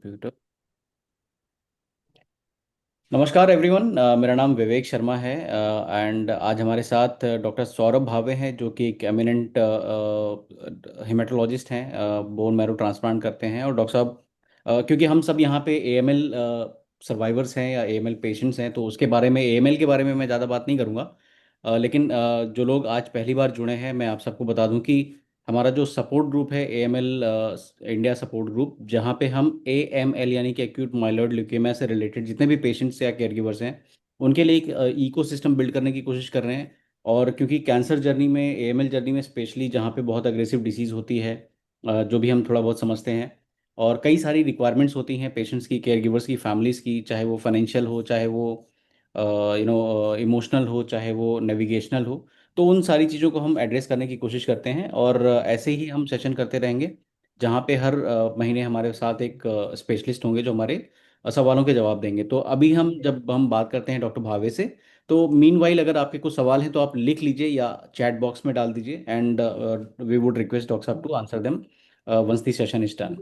Computer. नमस्कार everyone, मेरा नाम विवेक शर्मा है एंड आज हमारे साथ डॉक्टर सौरभ भावे हैं जो कि एक एमिनेंट हेमेटोलॉजिस्ट हैं, बोन मैरो ट्रांसप्लांट करते हैं। और डॉक्टर साहब, क्योंकि हम सब यहाँ पे एएमएल सर्वाइवर्स हैं या एएमएल पेशेंट्स हैं, तो उसके बारे में एएमएल के बारे में मैं ज़्यादा बात नहीं करूँगा। लेकिन जो लोग आज पहली बार जुड़े हैं, मैं आप सबको बता दूं कि हमारा जो सपोर्ट ग्रुप है एएमएल इंडिया सपोर्ट ग्रुप, जहाँ पे हम एएमएल यानी कि एक्यूट माइलॉइड ल्यूकेमिया से रिलेटेड जितने भी पेशेंट्स या केयर गिवर्स हैं उनके लिए एक इकोसिस्टम बिल्ड करने की कोशिश कर रहे हैं। और क्योंकि कैंसर जर्नी में, एएमएल जर्नी में स्पेशली, जहाँ पे बहुत अग्रेसिव डिसीज़ होती है, जो भी हम थोड़ा बहुत समझते हैं, और कई सारी रिक्वायरमेंट्स होती हैं पेशेंट्स की, केयर गिवर्स की, फैमिलीज़ की, चाहे वो फाइनेंशियल हो, चाहे वो इमोशनल हो, चाहे वो नेविगेशनल हो। तो उन सारी चीज़ों को हम एड्रेस करने की कोशिश करते हैं और ऐसे ही हम सेशन करते रहेंगे, जहाँ पे हर महीने हमारे साथ एक स्पेशलिस्ट होंगे जो हमारे सवालों के जवाब देंगे। तो अभी हम जब हम बात करते हैं डॉक्टर भावे से, तो मीनवाइल अगर आपके कुछ सवाल हैं तो आप लिख लीजिए या चैट बॉक्स में डाल दीजिए, and we would request doctor साहब to answer them once the session is done.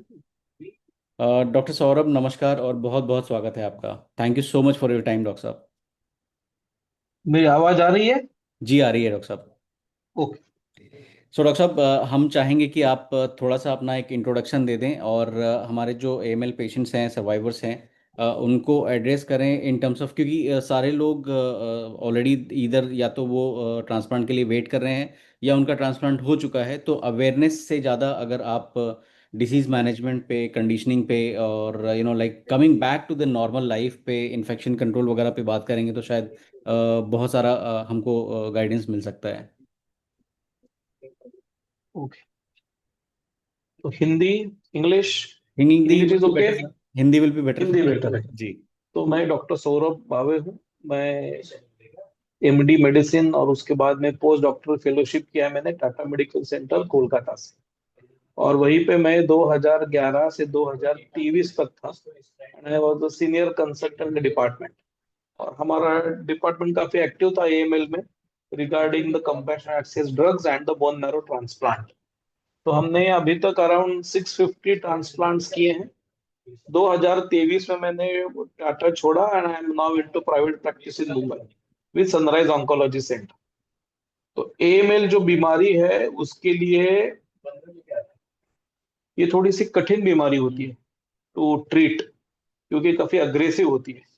Doctor Saurabh, नमस्कार और बहुत बहुत स्वागत है आपका। Thank you so much for your time doctor साहब। मेरी आवाज आ रही है? जी आ रही है डॉक्टर साहब। ओके। सो डॉक्टर साहब, हम चाहेंगे कि आप थोड़ा सा अपना एक इंट्रोडक्शन दे दें और हमारे जो एएमएल पेशेंट्स हैं, सर्वाइवर्स हैं, उनको एड्रेस करें इन टर्म्स ऑफ, क्योंकि सारे लोग ऑलरेडी इधर या तो वो ट्रांसप्लांट के लिए वेट कर रहे हैं या उनका ट्रांसप्लांट हो चुका है। तो अवेयरनेस से ज़्यादा अगर आप डिसीज मैनेजमेंट पे, कंडीशनिंग पे, और like coming back to the normal life पे, इन्फेक्शन कंट्रोल वगैरह पे बात करेंगे तो शायद बहुत सारा हमको गाइडेंस मिल सकता है। ओके। तो Hindi, English? Hindi English will is be okay. Better sir, Hindi will be better. Hindi better है। जी। तो मैं डॉक्टर सौरभ भावे हूँ। मैं एमडी मेडिसिन और उसके बाद में पोस्ट डॉक्टरल फेलोशिप किया है मैंने टाटा मेडिकल सेंटर कोलकाता से। और वहीं पे मैं 2011 से 2023 तक था। I was the senior consultant department. और हमारा डिपार्टमेंट काफी एक्टिव था एएमएल में, regarding the compassion access drugs and the bone marrow transplant. तो हमने अभी तक अराउंड 650 ट्रांसप्लांट्स किए हैं। 2023 में मैंने टाटा छोड़ा and I am now into private practice in Mumbai with sunrise oncology centre. तो एएमएल जो बीमारी है उसके लिए ये थोड़ी सी कठिन बीमारी होती है टू ट्रीट, क्योंकि काफी अग्रेसिव होती है।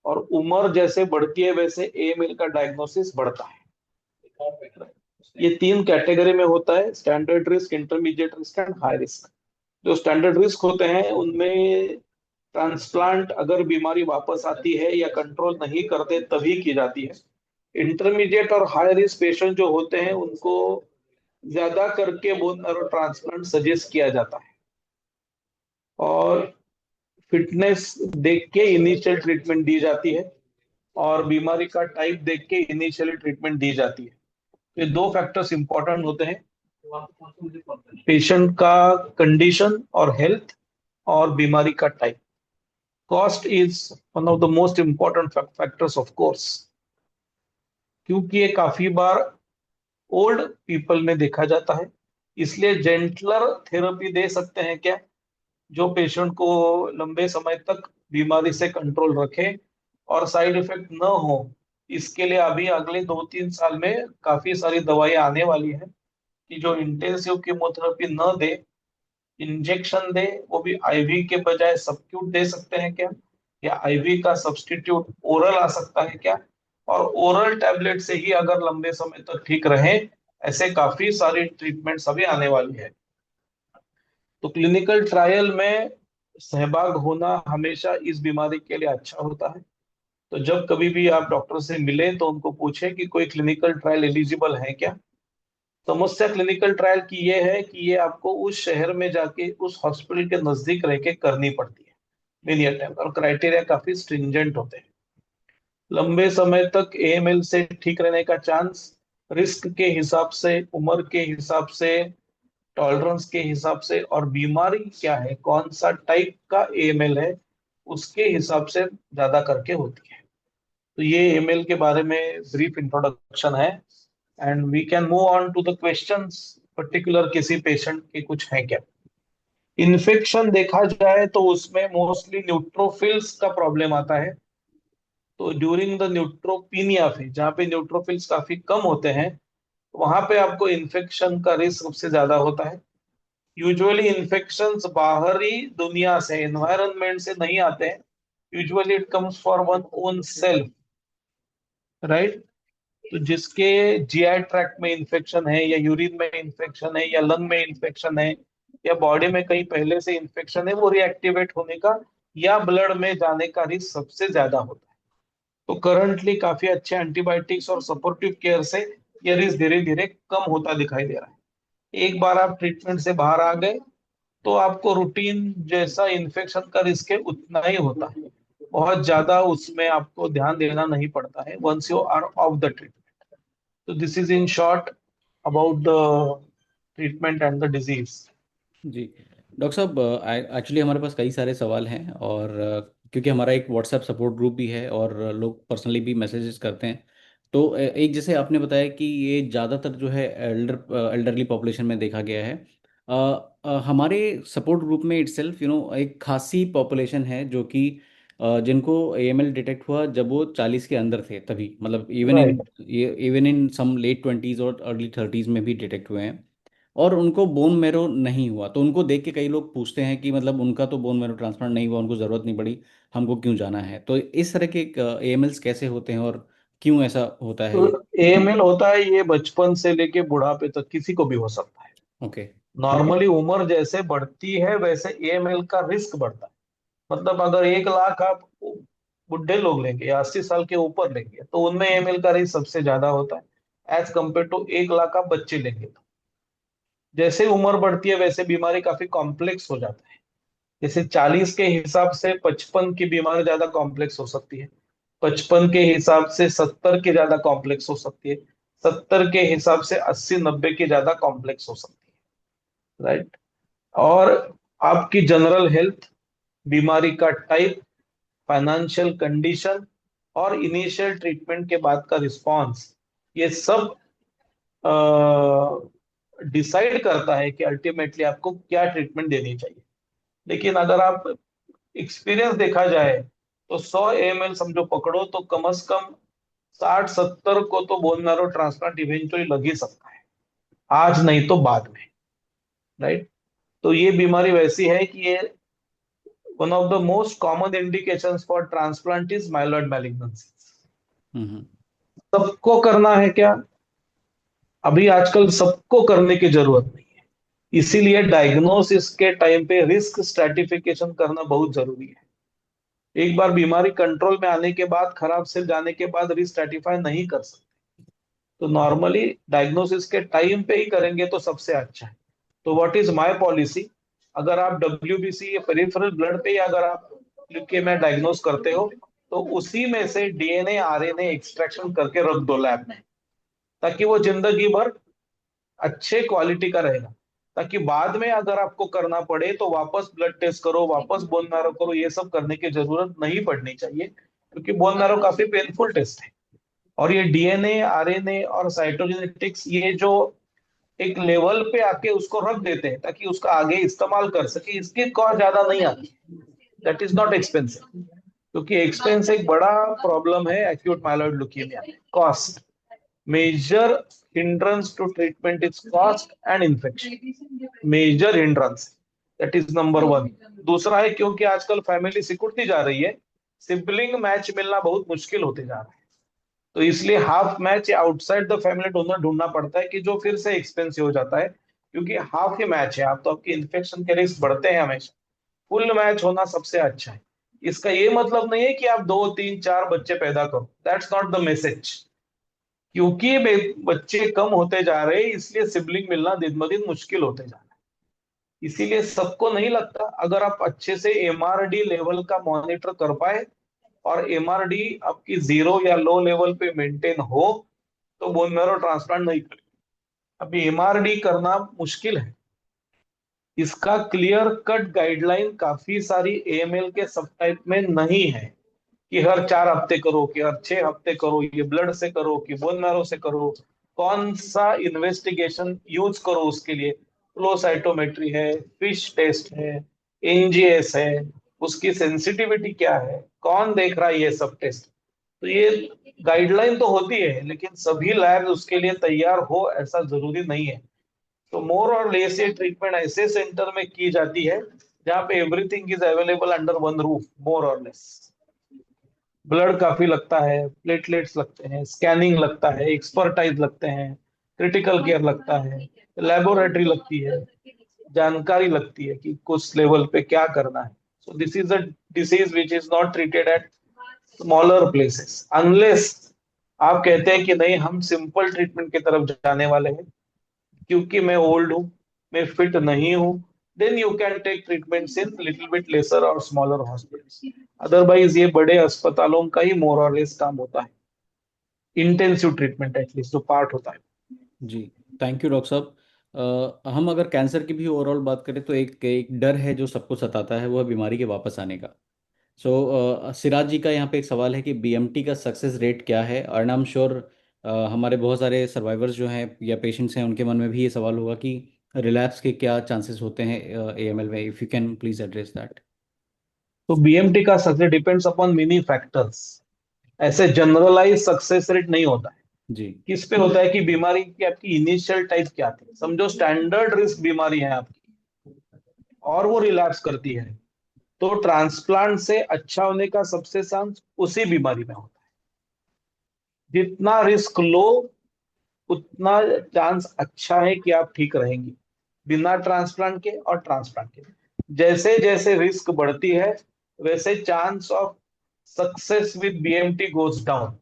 और उम्र जैसे बढ़ती है वैसे एएमएल का डायग्नोसिस बढ़ता है। ये तीन कैटेगरी में होता है: standard risk, intermediate risk and high risk. जो स्टैंडर्ड रिस्क होते हैं उनमें ट्रांसप्लांट अगर बीमारी वापस आती है या कंट्रोल नहीं करते तभी की जाती है। इंटरमीडिएट और हाई रिस्क पेशेंट जो होते हैं उनको ज्यादा करके बोन मैरो ट्रांसप्लांट सजेस्ट किया जाता है। और फिटनेस देख के इनिशियल ट्रीटमेंट दी जाती है और बीमारी का टाइप देख के इनिशियली ट्रीटमेंट दी जाती है। ये दो फैक्टर्स इंपॉर्टेंट होते हैं: पेशेंट का कंडीशन और हेल्थ, और बीमारी का type. Cost is one of the most important factors of course, क्योंकि ये काफी बार ओल्ड पीपल में देखा जाता है। इसलिए जेंटलर थेरेपी दे सकते हैं क्या, जो पेशेंट को लंबे समय तक बीमारी से कंट्रोल रखे और साइड इफेक्ट न हो। इसके लिए अभी अगले 2-3 साल में काफी सारी दवाइयां आने वाली हैं कि जो इंटेंसिव कीमोथेरेपी न दे, इंजेक्शन दे, वो भी आईवी के बजाय सबक्यूट दे सकते हैं क्या, या आईवी का सब्स्टिट्यूट ओरल आ सकता है क्या। और ओरल टैबलेट से ही अगर लंबे समय तक ठीक रहे, ऐसे काफी सारी ट्रीटमेंट्स अभी आने वाली है। तो क्लिनिकल ट्रायल में सहभाग होना हमेशा इस बीमारी के लिए अच्छा होता है। तो जब कभी भी आप डॉक्टर से मिले तो उनको पूछे कि कोई क्लिनिकल ट्रायल एलिजिबल है क्या। समस्या क्लिनिकल ट्रायल की ये है कि ये आपको उस शहर में जाके उस हॉस्पिटल के नजदीक रह के करनी पड़ती है मेनी टाइम, और क्राइटेरिया काफी स्ट्रिंजेंट होते हैं। लंबे समय तक एएमएल से ठीक रहने का चांस रिस्क के हिसाब से, उम्र के हिसाब से, टॉलरेंस के हिसाब से, और बीमारी क्या है, कौन सा टाइप का एएमएल है, उसके हिसाब से ज्यादा करके होती है। तो ये एएमएल के बारे में ब्रीफ इंट्रोडक्शन है and we can move on to the questions. Particular किसी पेशेंट के कुछ है क्या? इन्फेक्शन देखा जाए तो उसमें मोस्टली न्यूट्रोफिल्स का प्रॉब्लम आता है। तो ड्यूरिंग द न्यूट्रोपीनिया फेज, जहाँ पे न्यूट्रोफिल्स काफी कम होते हैं, वहां पे आपको इन्फेक्शन का रिस्क सबसे ज्यादा होता है। यूजुअली इन्फेक्शंस बाहरी दुनिया से, एनवायरनमेंट से नहीं आते हैं। Usually it comes for one own self, right. तो जिसके जीआई ट्रैक्ट में इन्फेक्शन है, या यूरिन में इन्फेक्शन है, या लंग में इन्फेक्शन है, या बॉडी में कहीं पहले से इन्फेक्शन है, वो रिएक्टिवेट होने का या ब्लड में जाने का रिस्क सबसे ज्यादा होता है। तो करंटली काफी अच्छे एंटीबायोटिक्स और सपोर्टिव केयर से ये रिस्क धीरे धीरे कम होता दिखाई दे रहा है। एक बार आप ट्रीटमेंट से बाहर आ गए तो आपको रूटीन जैसा इन्फेक्शन का रिस्क है उतना ही होता है। बहुत ज्यादा उसमें आपको ध्यान देना नहीं पड़ता है once you are off the treatment. तो this is in short about the treatment and the disease. जी डॉक्टर साहब, एक्चुअली हमारे पास कई सारे सवाल हैं, और क्योंकि हमारा एक व्हाट्सएप सपोर्ट ग्रुप भी है और लोग पर्सनली भी मैसेजेस करते हैं। तो एक जैसे आपने बताया कि ये ज़्यादातर जो है एल्डरली पॉपुलेशन में देखा गया है। हमारे सपोर्ट ग्रुप में इटसेल्फ एक खासी पॉपुलेशन है जो कि जिनको एएमएल डिटेक्ट हुआ जब वो 40 के अंदर थे, तभी मतलब right. Even in some late 20s और अर्ली 30s में भी डिटेक्ट हुए हैं। और उनको बोन मैरो नहीं हुआ, तो उनको देख के कई लोग पूछते हैं कि मतलब उनका तो बोन मैरो ट्रांसप्लांट नहीं हुआ, उनको ज़रूरत नहीं पड़ी, हमको क्यों जाना है? तो इस तरह के एएमएल्स कैसे होते हैं और क्यों ऐसा होता है तो ये? एएमएल होता है, ये बचपन से लेके बुढ़ापे तक किसी को भी हो सकता है। ओके। नॉर्मली उम्र जैसे बढ़ती है वैसे एएमएल का रिस्क बढ़ता है। मतलब अगर 1 लाख आप बुढ़े लोग लेंगे या 80 साल के ऊपर लेंगे तो उनमें एएमएल का रिस्क सबसे ज्यादा होता है, एज कम्पेयर टू 1 लाख आप बच्चे लेंगे तो। जैसे उम्र बढ़ती है वैसे बीमारी काफी कॉम्प्लेक्स हो जाता है। जैसे 40 के हिसाब से 55 की बीमारी ज्यादा कॉम्प्लेक्स हो सकती है, 55 के हिसाब से 70 की ज्यादा कॉम्प्लेक्स हो सकती है, 70 के हिसाब से 80-90 की ज्यादा कॉम्प्लेक्स हो सकती है, राइट। और आपकी जनरल हेल्थ, बीमारी का टाइप, फाइनेंशियल कंडीशन और इनिशियल ट्रीटमेंट के बाद का रिस्पॉन्स, ये सब डिसाइड करता है कि अल्टीमेटली आपको क्या ट्रीटमेंट देनी चाहिए। लेकिन अगर आप एक्सपीरियंस देखा जाए तो 100 ml समझो पकड़ो तो कम से कम 60-70 को तो बोन मैरो ट्रांसप्लांट इवेंचुअली लग ही सकता है, आज नहीं तो बाद में, राइट। तो ये बीमारी वैसी है कि ये one of the most common indications for transplant is myeloid malignancy. Hmm. सबको करना है क्या? अभी आजकल सबको करने की जरूरत नहीं है। इसीलिए डायग्नोसिस के टाइम पे रिस्क स्ट्रेटिफिकेशन करना बहुत जरूरी है। एक बार बीमारी कंट्रोल में आने के बाद, खराब सेल जाने के बाद रिस्क स्ट्रेटिफाई नहीं कर सकते। तो नॉर्मली डायग्नोसिस के टाइम पे ही करेंगे तो सबसे अच्छा है। तो व्हाट इज माय पॉलिसी, अगर आप डब्ल्यूबीसी या पेरिफेरल ब्लड पे अगर आप ल्यूकेमिया डायग्नोस करते हो तो उसी में से डीएनए आरएनए एक्सट्रैक्शन करके रख दो लैब में, ताकि वो जिंदगी भर अच्छे क्वालिटी का रहेगा। ताकि बाद में अगर आपको करना पड़े तो वापस ब्लड टेस्ट करो, वापस बोन मैरो करो, ये सब करने की जरूरत नहीं पड़नी चाहिए, क्योंकि बोन मैरो काफी पेनफुल टेस्ट है। और ये डीएनए आरएनए और साइटोजेनेटिक्स ये जो एक लेवल पे आके उसको रख देते हैं ताकि उसका आगे इस्तेमाल कर सके, इसकी कॉस्ट ज्यादा नहीं आती। That is not expensive. क्योंकि एक्सपेंस एक बड़ा प्रॉब्लम है एक्यूट माइलॉइड ल्यूकेमिया में, cost. Major hindrance to treatment is cost and infection, major hindrance. That is number one. दूसरा है क्योंकि आजकल फैमिली सिकुड़ती जा रही है, सिबलिंग मैच मिलना बहुत मुश्किल होते जा रहा है। तो इसलिए हाफ मैच या आउटसाइड द फैमिली डोनर ढूंढना पड़ता है, कि जो फिर से एक्सपेंसिव हो जाता है। क्योंकि हाफ ही मैच है आप, तो आपके इन्फेक्शन के रिस्क बढ़ते हैं हमेशा। फुल मैच होना सबसे अच्छा है। इसका ये मतलब नहीं है कि आप 2 3 4 बच्चे पैदा करो, दैट्स नॉट द मैसेज। क्योंकि बच्चे कम होते जा रहे हैं इसलिए सिबलिंग मिलना दिन ब दिन मुश्किल होते जा रहा है। इसीलिए सबको नहीं लगता, अगर आप अच्छे से एमआरडी लेवल का मॉनिटर कर पाए और एमआरडी आपकी 0 या लो लेवल पे मेंटेन हो तो बोन मैरो ट्रांसप्लांट नहीं करें। अभी एमआरडी करना मुश्किल है। इसका क्लियर कट गाइडलाइन काफी सारी एएमएल के सब टाइप में नहीं है, कि हर 4 हफ्ते करो, कि हर 6 हफ्ते करो, ये ब्लड से करो कि बोन मैरो से करो, कौन सा इन्वेस्टिगेशन यूज करो उसके लिए। फ्लो साइटोमेट्री है, फिश टेस्ट है, एनजीएस है, उसकी सेंसिटिविटी क्या है, कौन देख रहा है, ये सब टेस्ट। तो ये गाइडलाइन तो होती है, लेकिन सभी लैब उसके लिए तैयार हो ऐसा जरूरी नहीं है। तो मोर और लेस ये ट्रीटमेंट ऐसे सेंटर में की जाती है जहाँ पे everything is available under one roof, more or less. Blood काफी लगता है, प्लेटलेट्स लगते हैं, स्कैनिंग लगता है, एक्सपर्टाइज लगते हैं, क्रिटिकल केयर लगता है, लेबोरेटरी लगती है, जानकारी लगती है कि कुछ लेवल पे क्या करना है। So this is a disease which is not treated at smaller places unless आप कहते हैं कि नहीं हम सिंपल ट्रीटमेंट की तरफ जाने वाले हैं, क्योंकि मैं ओल्ड हूँ, मैं फिट नहीं हूँ, then you can take treatments in little bit lesser और स्मॉलर हॉस्पिटल्स। अदरवाइज ये बड़े अस्पतालों का ही मोर और लेस काम होता है, इंटेंसिव ट्रीटमेंट एटलीस्ट जो पार्ट होता है। जी, थैंक यू डॉक्टर साहब। हम अगर कैंसर की भी ओवरऑल बात करें तो एक एक डर है जो सबको सताता है, वो है बीमारी के वापस आने का। सिराज जी का यहाँ पे एक सवाल है कि बीएमटी का सक्सेस रेट क्या है, और आई एम श्योर हमारे बहुत सारे सर्वाइवर्स जो हैं या पेशेंट्स हैं उनके मन में भी ये सवाल होगा कि रिलैप्स के क्या चांसेस होते हैं एएमएल में। If you can please address that. तो बीएमटी का success depends upon many factors, ऐसे जनरलाइज सक्सेस रेट नहीं होता है। जी। किस पे होता है कि बीमारी की आपकी इनिशियल टाइप क्या थी, समझो स्टैंडर्ड रिस्क बीमारी है आपकी और वो रिलैप्स करती है, तो ट्रांसप्लांट से अच्छा होने का सबसे चांस उसी बीमारी में होता है। जितना रिस्क लो उतना चांस अच्छा है कि आप ठीक रहेंगे, बिना ट्रांसप्लांट के और ट्रांसप्लांट के। जैसे जैसे रिस्क बढ़ती है वैसे chance of success with BMT goes down.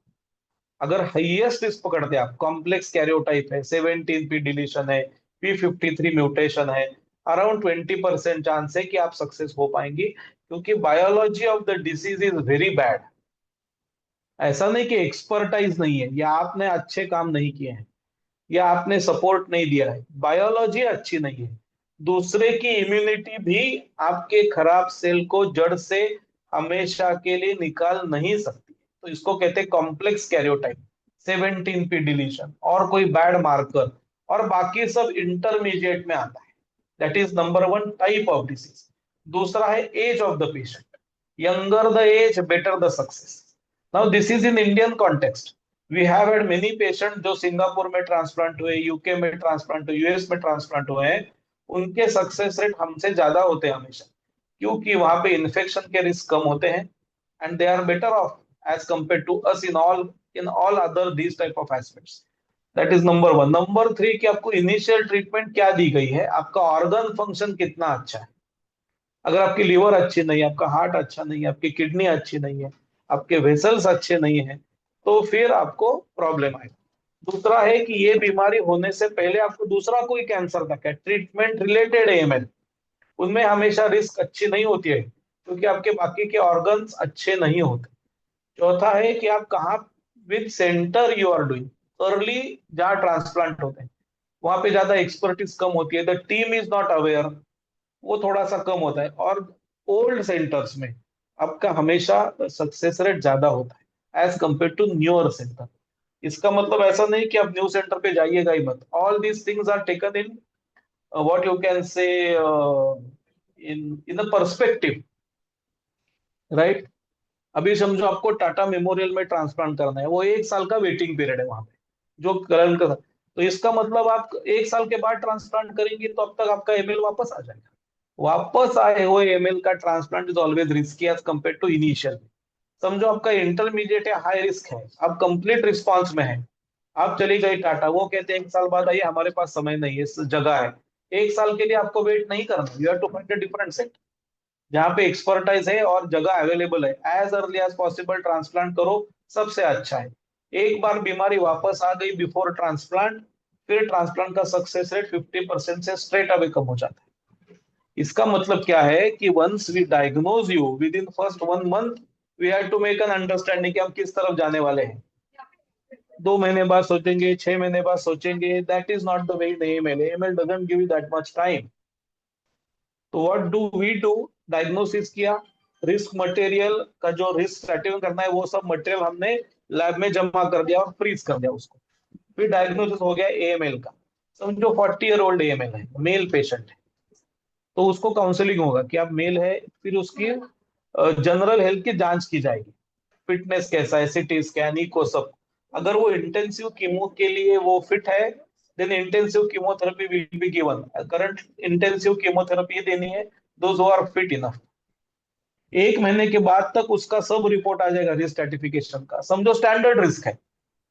अगर हाईएस्ट रिस्क पकड़ते हैं आप, कॉम्प्लेक्स कैरियोटाइप है, 17p डिलीशन है, p53 म्यूटेशन है, अराउंड 20% चांस है कि आप सक्सेस हो पाएंगे, क्योंकि biology of the disease is very bad. ऐसा नहीं कि एक्सपर्टाइज नहीं है या आपने अच्छे काम नहीं किए हैं या आपने सपोर्ट नहीं दिया है, बायोलॉजी अच्छी नहीं है। दूसरे की इम्यूनिटी भी आपके खराब सेल को जड़ से हमेशा के लिए निकाल नहीं सकती। तो इसको कहते हैं कॉम्प्लेक्स कैरियोटाइप, 17p डिलीशन और कोई बैड मार्कर, और बाकी सब इंटरमीडिएट में आता है। That is number one type of disease. दूसरा है age of the patient, younger the age better the success. Now this is in Indian context. We have had many patient जो Singapore में ट्रांसप्लांट हुए, UK में transplant हुए, US में transplant हुए हैं, उनके सक्सेस रेट हमसे ज्यादा होते हैं हमेशा, क्योंकि वहां पे इन्फेक्शन के रिस्क कम होते हैं and they are better off as compare to us in all other these type of aspects. That is number one. Number three कि आपको इनिशियल ट्रीटमेंट क्या दी गई है, आपका ऑर्गन फंक्शन कितना अच्छा है। अगर आपकी लीवर अच्छी नहीं है, आपका हार्ट अच्छा नहीं है, आपकी किडनी अच्छी नहीं है, आपके वेसल्स अच्छे नहीं है, तो फिर आपको प्रॉब्लम आएगी। दूसरा है कि ये बीमारी होने से पहले आपको दूसरा कोई कैंसर था क्या, ट्रीटमेंट रिलेटेड एएमएल, उनमें हमेशा रिस्क अच्छी नहीं होती है, क्योंकि आपके बाकी के ऑर्गन्स अच्छे नहीं होते। चौथा है कि आप कहाँ, with centre you are doing, early जहाँ ट्रांसप्लांट होते हैं वहां पे ज्यादा एक्सपर्टीज कम होती है, the team is not aware, वो थोड़ा सा कम होता है। और ओल्ड सेंटर्स में आपका हमेशा सक्सेस रेट ज्यादा होता है as compare to newer centre. इसका मतलब ऐसा नहीं कि आप न्यू सेंटर पे जाइएगा ही मत। All these things are taken in what you can say in a perspective, right. अभी समझो आपको टाटा मेमोरियल में ट्रांसप्लांट करना है, वो 1 साल का वेटिंग पीरियड है वहां पे, जो करंट का। तो इसका मतलब आप 1 साल के बाद ट्रांसप्लांट करेंगे तो अब तक आपका एमएल वापस आ जाएगा। वापस आए हुए एमएल का transplant is always risky as compare to initial. समझो आपका इंटरमीडिएट या हाई रिस्क है, आप कंप्लीट रिस्पॉन्स में है, आप चली गई टाटा, वो कहते हैं 1 साल बाद आइए, हमारे पास समय नहीं है, इस जगह है। 1 साल के लिए आपको वेट नहीं करना, you have to find a different set जहाँ पे एक्सपर्टाइज है और जगह अवेलेबल है। As early as possible transplant करो, सबसे अच्छा है। एक बार बीमारी वापस आ गई बिफोर ट्रांसप्लांट, फिर ट्रांसप्लांट का सक्सेस रेट 50% से स्ट्रेट अवे कम हो जाता है। इसका मतलब क्या है कि once we diagnose you with in first 1 month, we have to make an understanding कि हम किस तरफ जाने वाले हैं। 2 महीने बाद सोचेंगे, 6 महीने बाद सोचेंगे, that is not the way in AML. AML doesn't give you that much time. तो what do we do, diagnosis किया, रिस्क मटेरियल का जो रिस्क सर्टिफिकेट करना है वो सब मटेरियल हमने लैब में जमा कर दिया और फ्रीज कर दिया उसको, फिर डायग्नोसिस हो गया एएमएल का। समझो 40 ईयर ओल्ड AML है, मेल पेशेंट है, तो उसको काउंसलिंग होगा कि आप मेल है, फिर उसकी जनरल हेल्थ की जांच की जाएगी, फिटनेस कैसा है, सिटी स्कैन, इको सब। अगर वो इंटेंसिव कीमो के लिए वो फिट है, then intensive chemotherapy will be given. Current intensive chemotherapy देनी है those who are fit enough. 1 महीने के बाद तक उसका सब रिपोर्ट आ जाएगा रिस्क स्ट्रेटिफिकेशन का, समझो स्टैंडर्ड रिस्क है,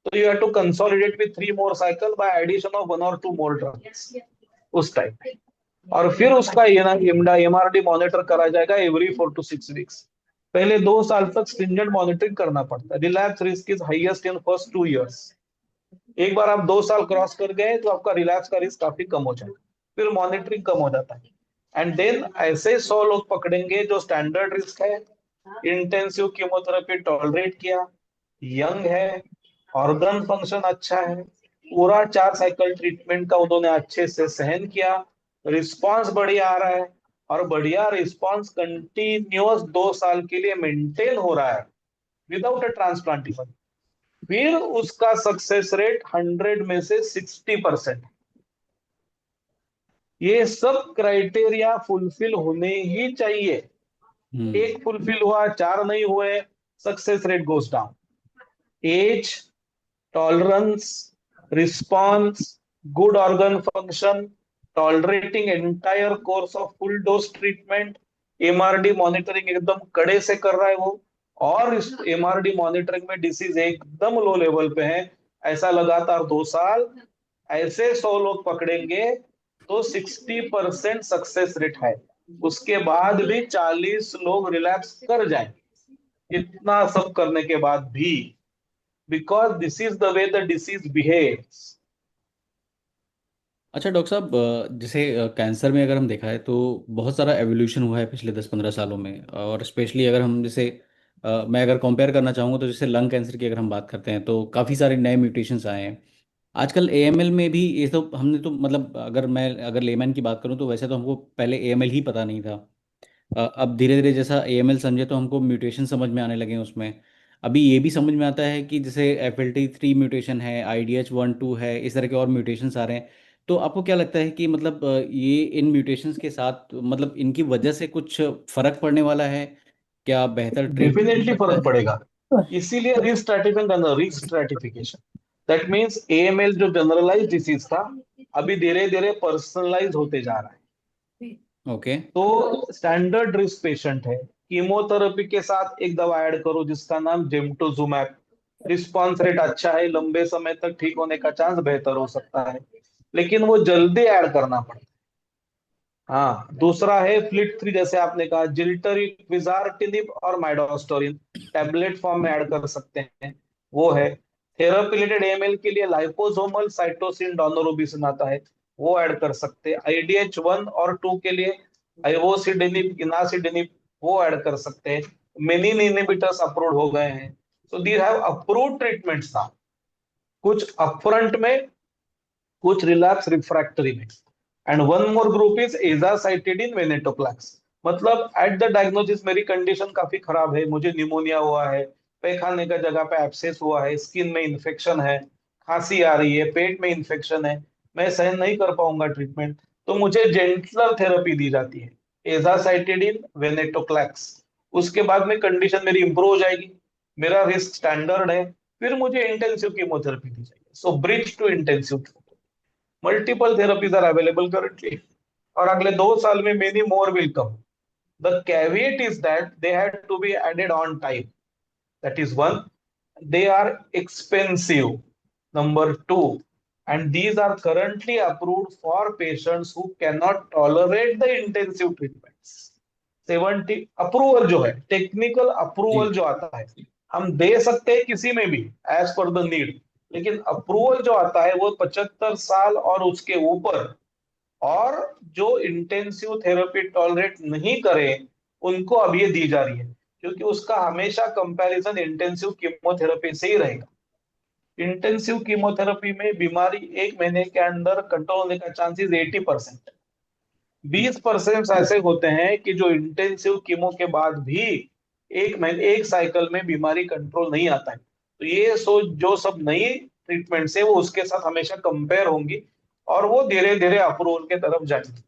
तो you have to consolidate with 3 more cycle by addition of 1 or 2 more drugs उस टाइम पे। और फिर उसका MRD मॉनिटर करा जाएगा एवरी 4 to 6 वीक्स। पहले 2 साल तक स्ट्रिंजेंट मॉनिटरिंग करना पड़ता है। Relapse risk is highest in first 2 years. एक बार आप 2 साल क्रॉस कर गए तो आपका रिलैप्स का रिस्क काफी कम हो जाएगा, फिर मॉनिटरिंग कम हो जाता है। एंड देन ऐसे 100 लोग पकड़ेंगे जो स्टैंडर्ड रिस्क है, इंटेंसिव कीमोथेरेपी टॉलरेट किया, यंग है, ऑर्गन फंक्शन अच्छा है, पूरा 4 साइकिल ट्रीटमेंट का उन्होंने अच्छे से सहन किया, रिस्पांस बढ़िया आ रहा है, और बढ़िया रिस्पांस कंटिन्यूअस 2 साल के लिए मेंटेन हो रहा है विदाउट अ ट्रांसप्लांटेशन, फिर उसका सक्सेस रेट 100 में से 60%। ये सब क्राइटेरिया फुलफिल होने ही चाहिए। हम्म। एक फुलफिल हुआ, 4 नहीं हुए, success rate goes down. Age, tolerance, response, good organ function, tolerating entire course of full dose treatment, MRD monitoring एकदम कड़े से कर रहा है वो, और इस MRD मॉनिटरिंग में डिसीज एकदम लो लेवल पे है, ऐसा लगातार 2 साल, ऐसे 100 लोग पकड़ेंगे तो 60% सक्सेस रेट है। उसके बाद भी 40 लोग रिलैप्स कर जाएंगे, इतना सब करने के बाद भी, because this is the way the disease behaves. अच्छा डॉक्टर साहब, जैसे कैंसर में अगर हम देखा है तो बहुत सारा एवोल्यूशन हुआ है पिछले 10-15 सालों में, और स्पेशली अगर हम जैसे मैं अगर कंपेयर करना चाहूँगा तो जैसे लंग कैंसर की अगर हम बात करते हैं तो काफ़ी सारे नए म्यूटेशंस आए हैं। आजकल एएमएल में भी ये तो हमने तो मतलब अगर लेमैन की बात करूँ तो वैसे तो हमको पहले एएमएल ही पता नहीं था। अब धीरे धीरे जैसा एएमएल समझे तो हमको म्यूटेशन समझ में आने लगे हैं उसमें। अभी ये भी समझ में आता है कि जैसे FLT3 म्यूटेशन है, IDH1 2 है, इस तरह के और म्यूटेशंस आ रहे हैं। तो आपको क्या लगता है कि मतलब ये इन म्यूटेशंस के साथ मतलब इनकी वजह से कुछ फर्क पड़ने वाला है? क्या बेहतर ट्रीटमेंट हो डेफिनेटली सकता फर्क है? पड़ेगा। इसीलिए रिस्क स्ट्रैटिफिकेशन करना, risk stratification, that means AML जो जनरलाइज डिसीज था, अभी धीरे धीरे पर्सनलाइज होते जा रहा है। ओके। तो स्टैंडर्ड रिस्क पेशेंट है, कीमोथेरेपी के साथ एक दवा ऐड करो जिसका नाम जेमटोजुमैब, रिस्पांस रेट अच्छा है, लंबे समय तक ठीक होने का चांस बेहतर हो सकता है, लेकिन वो जल्दी ऐड करना पड़ता है। हाँ, दूसरा है FLT3, जैसे आपने कहा जिल्टरी, क्विजार्टिनिब और माइडोस्टोरिन, टैबलेट फॉर्म में ऐड कर सकते हैं, वो है। थेरापीलेटेड AML के लिए लाइपोसोमल साइटोसिन डोनोरोबिसिन आता है, वो ऐड कर सकते हैं। IDH1 और 2 के लिए आइवोसिडेनिब, इनासिडेनिब, वो ऐड कर सकते हैं। मेनिन इनहिबिटर्स अप्रूव हो गए हैं। So these have approved treatments now, कुछ अपफ्रंट में, कुछ रिलैप्स रिफ्रैक्टरी में। And one more group is azacitidine venetoclax. मतलब एट द डायग्नोसिस मेरी कंडीशन काफी खराब है, मुझे निमोनिया हुआ है, पैखाने का जगह पे एब्सेस हुआ है, स्किन में इन्फेक्शन है, खांसी आ रही है, पेट में इन्फेक्शन है, मैं सहन नहीं कर पाऊंगा ट्रीटमेंट, तो मुझे जेंटलर थेरेपी दी जाती है, एजासाइटिडिन वेनेटोक्लैक्स। उसके बाद में कंडीशन मेरी इंप्रूव हो जाएगी, मेरा रिस्क स्टैंडर्ड है, फिर मुझे इंटेंसिव कीमोथेरेपी दी जाएगी। So bridge to intensive, multiple therapies are available currently, और अगले 2 साल में many more will come. The caveat is that they had to be added on time. That is one. They are expensive. Number two, and these are currently approved for patients who cannot tolerate the intensive treatments. 70 approval जो है, technical जी। Approval जो आता है, हम दे सकते हैं किसी में भी एज पर द नीड, लेकिन अप्रूवल जो आता है वो 75 साल और उसके ऊपर, और जो इंटेंसिव थेरेपी टॉलरेट नहीं करे उनको अब ये दी जा रही है, क्योंकि उसका हमेशा कंपैरिजन इंटेंसिव कीमोथेरेपी से ही रहेगा। इंटेंसिव कीमोथेरेपी में बीमारी 1 महीने के अंदर कंट्रोल होने का चांसेस 80%। 20% ऐसे होते हैं कि जो इंटेंसिव कीमो के बाद भी 1 महीने, एक साइकिल में बीमारी कंट्रोल नहीं आता है। तो ये जो सब नई ट्रीटमेंट है वो उसके साथ हमेशा कंपेयर होंगी, और वो धीरे धीरे अप्रूवल के तरफ जाएगी।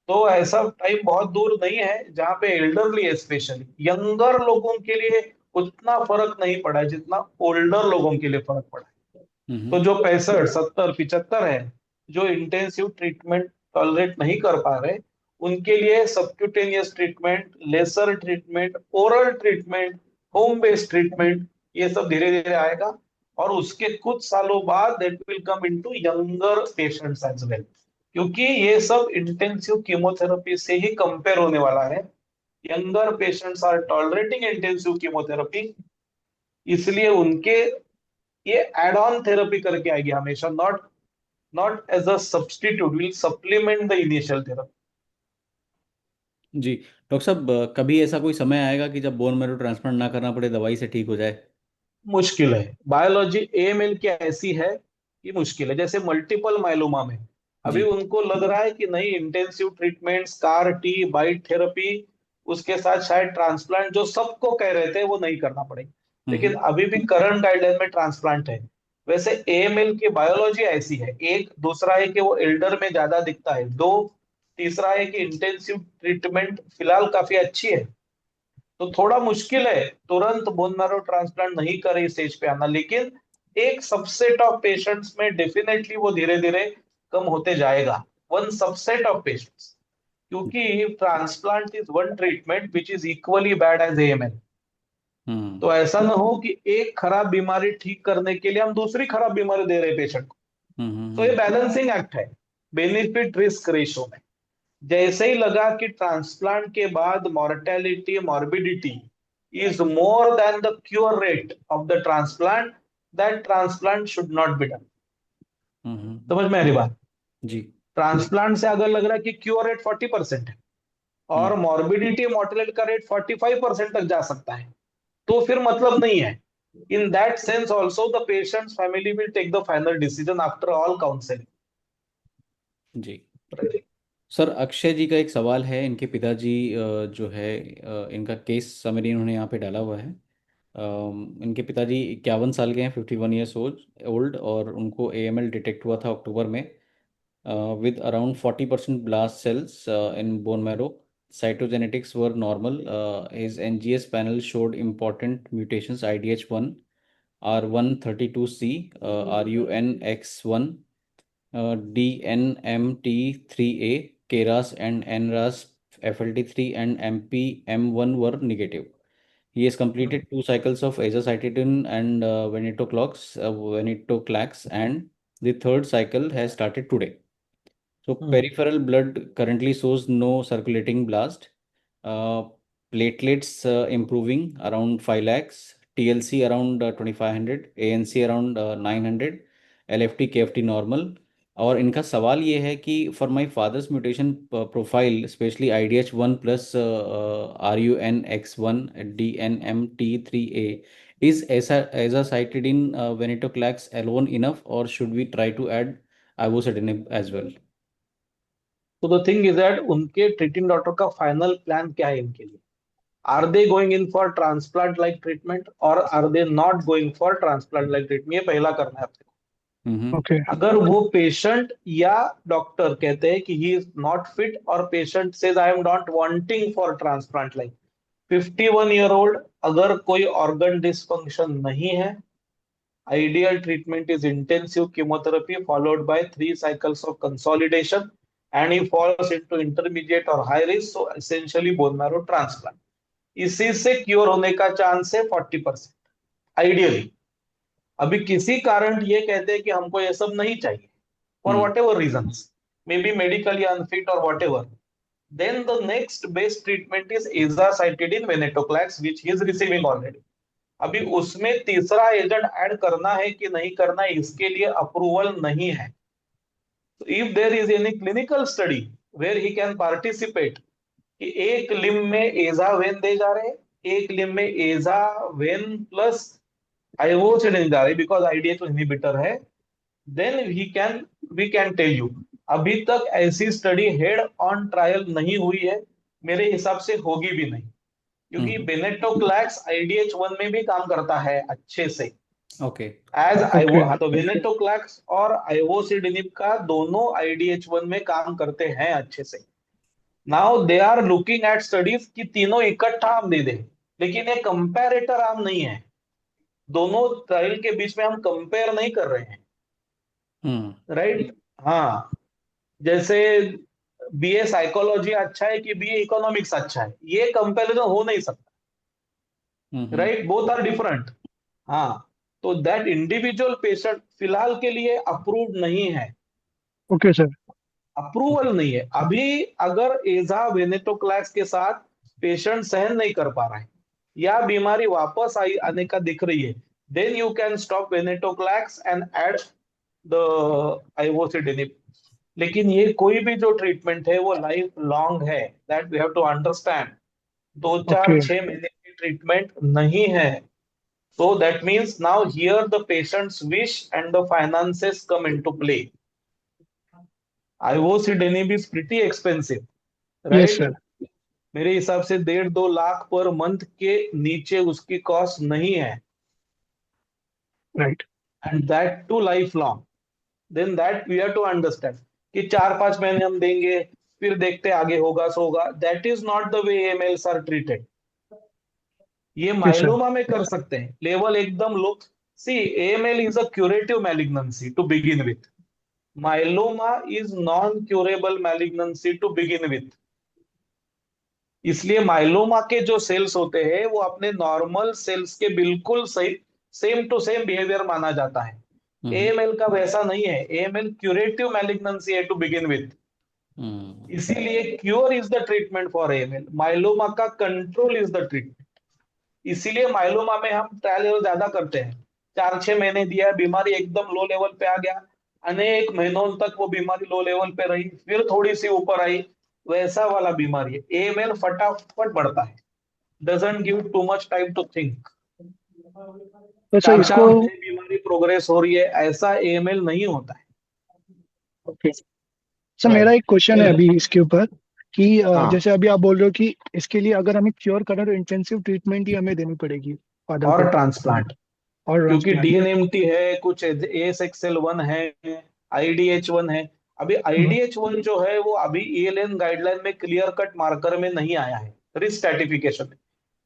तो ऐसा टाइम बहुत दूर नहीं है जहाँ पे एल्डरली, स्पेशली यंगर लोगों के लिए उतना फर्क नहीं पड़ा है जितना ओल्डर लोगों के लिए फर्क पड़ा है। तो हम्म। जो 65 70 75 है, जो इंटेंसिव ट्रीटमेंट टॉलरेट नहीं कर पा रहे, उनके लिए subcutaneous treatment, lesser treatment, oral treatment, home based treatment, ये सब धीरे धीरे आएगा। और उसके कुछ सालों बाद that will come into younger patients as well, क्योंकि ये सब इंटेंसिव कीमोथेरेपी से ही कंपेयर होने वाला है। Younger patients are tolerating intensive chemotherapy, इसलिए उनके ये एड ऑन थेरेपी करके आएगी हमेशा, not not as a substitute, will supplement the initial therapy. जी डॉक्टर साहब, कभी ऐसा कोई समय आएगा कि जब बोन मैरो ट्रांसप्लांट ना करना पड़े, दवाई से ठीक हो जाए? मुश्किल है, बायोलॉजी एएमएल की ऐसी है कि मुश्किल है। जैसे मल्टीपल माइलोमा में अभी जी। उनको लग रहा है कि नहीं, इंटेंसिव ट्रीटमेंट, स्कार टी, बाइट थेरेपी, उसके साथ शायद ट्रांसप्लांट, जो सबको कह रहे थे वो नहीं करना पड़ेगा, लेकिन हम्म। अभी भी करंट गाइडलाइन में ट्रांसप्लांट है। वैसे एएमएल की बायोलॉजी ऐसी है, एक दूसरा है कि वो एल्डर में ज्यादा दिखता है, दो तीसरा है कि इंटेंसिव ट्रीटमेंट फिलहाल काफी अच्छी है। तो थोड़ा मुश्किल है तुरंत बोन मैरो ट्रांसप्लांट नहीं कर इस स्टेज पे आना, लेकिन एक सबसेट ऑफ पेशेंट्स में डेफिनेटली वो धीरे धीरे कम होते जाएगा, वन सबसेट ऑफ पेशेंट्स। क्योंकि transplant is one treatment which is equally bad as AML. Hmm. तो ऐसा ना हो कि एक खराब बीमारी ठीक करने के लिए हम दूसरी खराब बीमारी दे रहे पेशेंट को। तो ये हम्म। बैलेंसिंग एक्ट है, बेनिफिट रिस्क रेशो में। जैसे ही लगा कि ट्रांसप्लांट के बाद mortality, morbidity is more than the cure rate of the transplant, that transplant should not be done. समझ में आ रही बात? जी। ट्रांसप्लांट से अगर लग रहा है कि क्योर रेट 40% है हम्म। और मॉर्बिडिटी, मॉर्टेलिटी का रेट 45% तक जा सकता है, तो फिर मतलब नहीं है। In that sense also the patient's family will take the final decision after all counselling. जी सर, अक्षय जी का एक सवाल है। इनके पिताजी जो है, इनका केस समरी इन्होंने यहाँ पे डाला हुआ है। इनके पिताजी 51 साल के हैं, 51 ईयर्स ओल्ड, और उनको एएमएल डिटेक्ट हुआ था अक्टूबर में, with around 40% blast cells in bone marrow. Cytogenetics were normal. His NGS panel showed important mutations: IDH1, R132C, RUNX1, DNMT3A, KRAS and NRAS, FLT3 and MPM1 were negative. He has completed 2 cycles of azacitidine and venetoclax, and the third cycle has started today. So peripheral blood currently shows no circulating blast. Uh, Platelets improving around 5 lakhs. TLC around 2500. ANC around 900. LFT KFT normal. और इनका सवाल ये है कि for my father's mutation profile, specially IDH1 plus RUNX1 DNMT3A, is azacitidine venetoclax alone enough, or should we try to add ivosidenib as well? तो the thing is that उनके treating doctor का final plan क्या है इनके लिए? Are they going in for transplant like treatment or are they not going for transplant like treatment? ये पहला करना है आपको। हम्म। ओके। अगर वो पेशेंट या डॉक्टर कहते हैं कि ही इज नॉट फिट, और patient says I am not wanting for transplant like, 51 year old, अगर कोई ऑर्गन डिसफंक्शन नहीं है, ideal treatment is intensive chemotherapy followed by 3 cycles of consolidation, and he falls into intermediate or high risk, so essentially bone marrow transplant। इसी से cure होने का chance है 40% ideally. अभी किसी कारण ये कहते हैं कि हमको ये सब नहीं चाहिए, for hmm. Whatever reason, may be medically unfit or whatever, then the next best treatment is azacitidine venetoclax which he is receiving already। अभी उसमें तीसरा एजेंट ऐड करना है कि नहीं करना है, इसके लिए अप्रूवल नहीं है। तो if there is any clinical study where he can participate, कि एक लिम में एजा वेन दे जा रहे हैं, एक लिम में एजा वेन प्लस आइवोसिडेन जा रहे हैं बिकॉज आईडीएच इनहिबिटर है, then we can tell you. अभी तक ऐसी स्टडी हेड ऑन ट्रायल नहीं हुई है, मेरे हिसाब से होगी भी नहीं, क्योंकि हम्म। बेनेटोक्लैक्स IDH1 में भी काम करता है अच्छे से। ओके। As ivo, okay. हाँ, तो वेनेटोक्लैक्स और आइवोसिडिनिब का दोनों IDH1 में काम करते हैं अच्छे से। Now they are looking at studies कि तीनों इकट्ठा हम दे दें, लेकिन ये कंपैरेटर आम नहीं है। दोनों ट्रायल के बीच में हम कंपेयर नहीं कर रहे हैं, हम्म। राइट? हाँ, जैसे BA साइकोलॉजी अच्छा है कि BA इकोनॉमिक्स अच्छा है, ये कंपैरिजन हो नहीं सकता, hmm. Right? Both are different. हाँ, तो दैट इंडिविजुअल पेशेंट फिलहाल के लिए अप्रूव्ड नहीं है, ओके सर। अप्रूवल नहीं है अभी। अगर एजा वेनेटोक्लैक्स के साथ पेशेंट सहन नहीं कर पा रहा है या बीमारी वापस आई आने का दिख रही है, then you can stop venetoclax and add the ivosidenib. लेकिन ये कोई भी जो ट्रीटमेंट है वो लाइफ लॉन्ग है, that we have to understand. दो चार ओके। 6 महीने की ट्रीटमेंट नहीं है। So that means now here the patient's wish and the finances come into play. Ivosidenib is pretty expensive, yes right? Sir. मेरे हिसाब से 1.5-2 लाख पर मंथ के नीचे उसकी कॉस्ट नहीं है, right. And that too life long. Then that we have to understand कि 4-5 महीने हम देंगे, फिर देखते आगे होगा सो होगा। That is not the way AMLs are treated. ये ओके सर। माइलोमा में कर सकते हैं, लेवल एकदम low. See, AML is a curative malignancy to begin with. Myeloma is non curable malignancy to begin with. इसलिए माइलोमा के जो sales होते हैं वो अपने नॉर्मल सेल्स के बिल्कुल सही, सेम टू सेम बिहेवियर माना जाता है। हम्म। AML का वैसा नहीं है, AML क्यूरेटिव मैलिग्नेंसी है टू बिगिन विथ। हम्म। इसीलिए cure is the treatment for AML, myeloma का कंट्रोल इज द ट्रीटमेंट। इसीलिए माइलोमा में हम ट्रायल लेवल ज्यादा करते हैं। 4-6 महीने दिया, बीमारी एकदम लो लेवल पे आ गया, अनेक महीनों तक वो बीमारी लो लेवल पे रही, फिर थोड़ी सी ऊपर आई, वैसा वाला बीमारी है। AML फटाफट बढ़ता है, doesn't give too much time to think. तो सर चार चार इसको। महीने बीमारी प्रोग्रेस हो रही है, ऐसा AML नहीं होता है। ओके सर, मेरा राइट। एक क्वेश्चन है अभी इसके ऊपर कि हाँ, जैसे अभी आप बोल रहे हो कि इसके लिए अगर हमें क्योर करना है तो इंटेंसिव ट्रीटमेंट ही हमें देनी पड़ेगी फादर और को, ट्रांसप्लांट, और क्योंकि ट्रांसप्लांट। DNMT है, कुछ ASXL1 है, IDH1 है। अभी IDH1 जो है वो अभी ELN गाइडलाइन में क्लियर कट मार्कर में नहीं आया है, रिस्क स्ट्रेटिफिकेशन में।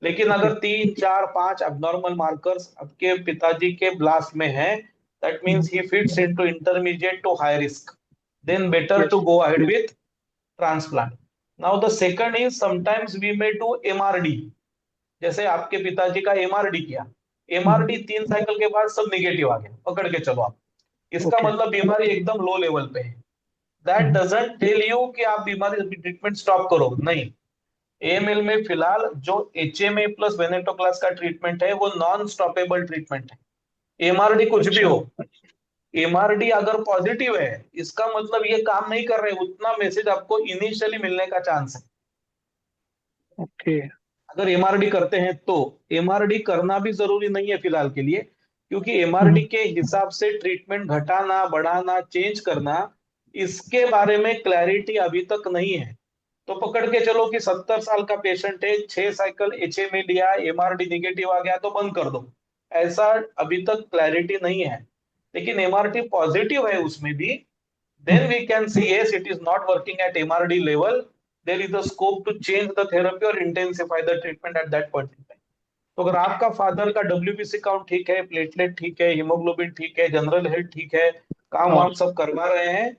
लेकिन ओके। अगर 3-4-5 अबनॉर्मल मार्कर्स आपके पिताजी के ब्लास्ट में है, that means he fits into intermediate to high risk, then better yes. To go ahead with transplant. Now the second is sometimes we may do MRD। जैसे आपके पिताजी का MRD किया, MRD 3 साइकिल के बाद सब निगेटिव आ गया, पकड़ के चलो आप, इसका ओके। मतलब बीमारी एकदम लो लेवल पे है। दैट डजंट टेल यू कि आप बीमारी ट्रीटमेंट स्टॉप करो, नहीं। AML में फिलहाल जो HMA प्लस वेनेटोक्लास का ट्रीटमेंट है वो नॉन स्टॉपेबल ट्रीटमेंट है। MRD कुछ भी अच्छा। हो, MRD अगर पॉजिटिव है, इसका मतलब ये काम नहीं कर रहे, उतना मैसेज आपको इनिशियली मिलने का चांस है। ओके। अगर MRD करते हैं तो, MRD करना भी जरूरी नहीं है फिलहाल के लिए, क्योंकि MRD के हिसाब से ट्रीटमेंट घटाना बढ़ाना चेंज करना, इसके बारे में क्लैरिटी अभी तक नहीं है। तो पकड़ के चलो कि 70 साल का पेशेंट है, 6 साइकिल HMA लिया, MRD निगेटिव आ गया तो बंद कर दो, ऐसा अभी तक क्लैरिटी नहीं है। लेकिन MRD पॉजिटिव है उसमें भी, then we can say yes, it is not working at MRD level, there is a scope to change the therapy or intensify the treatment at that point in time। तो अगर okay. आपका father का WBC count ठीक है, platelet ठीक है, haemoglobin ठीक है, जनरल हेल्थ ठीक है, काम हाँ। वाम सब करवा रहे हैं,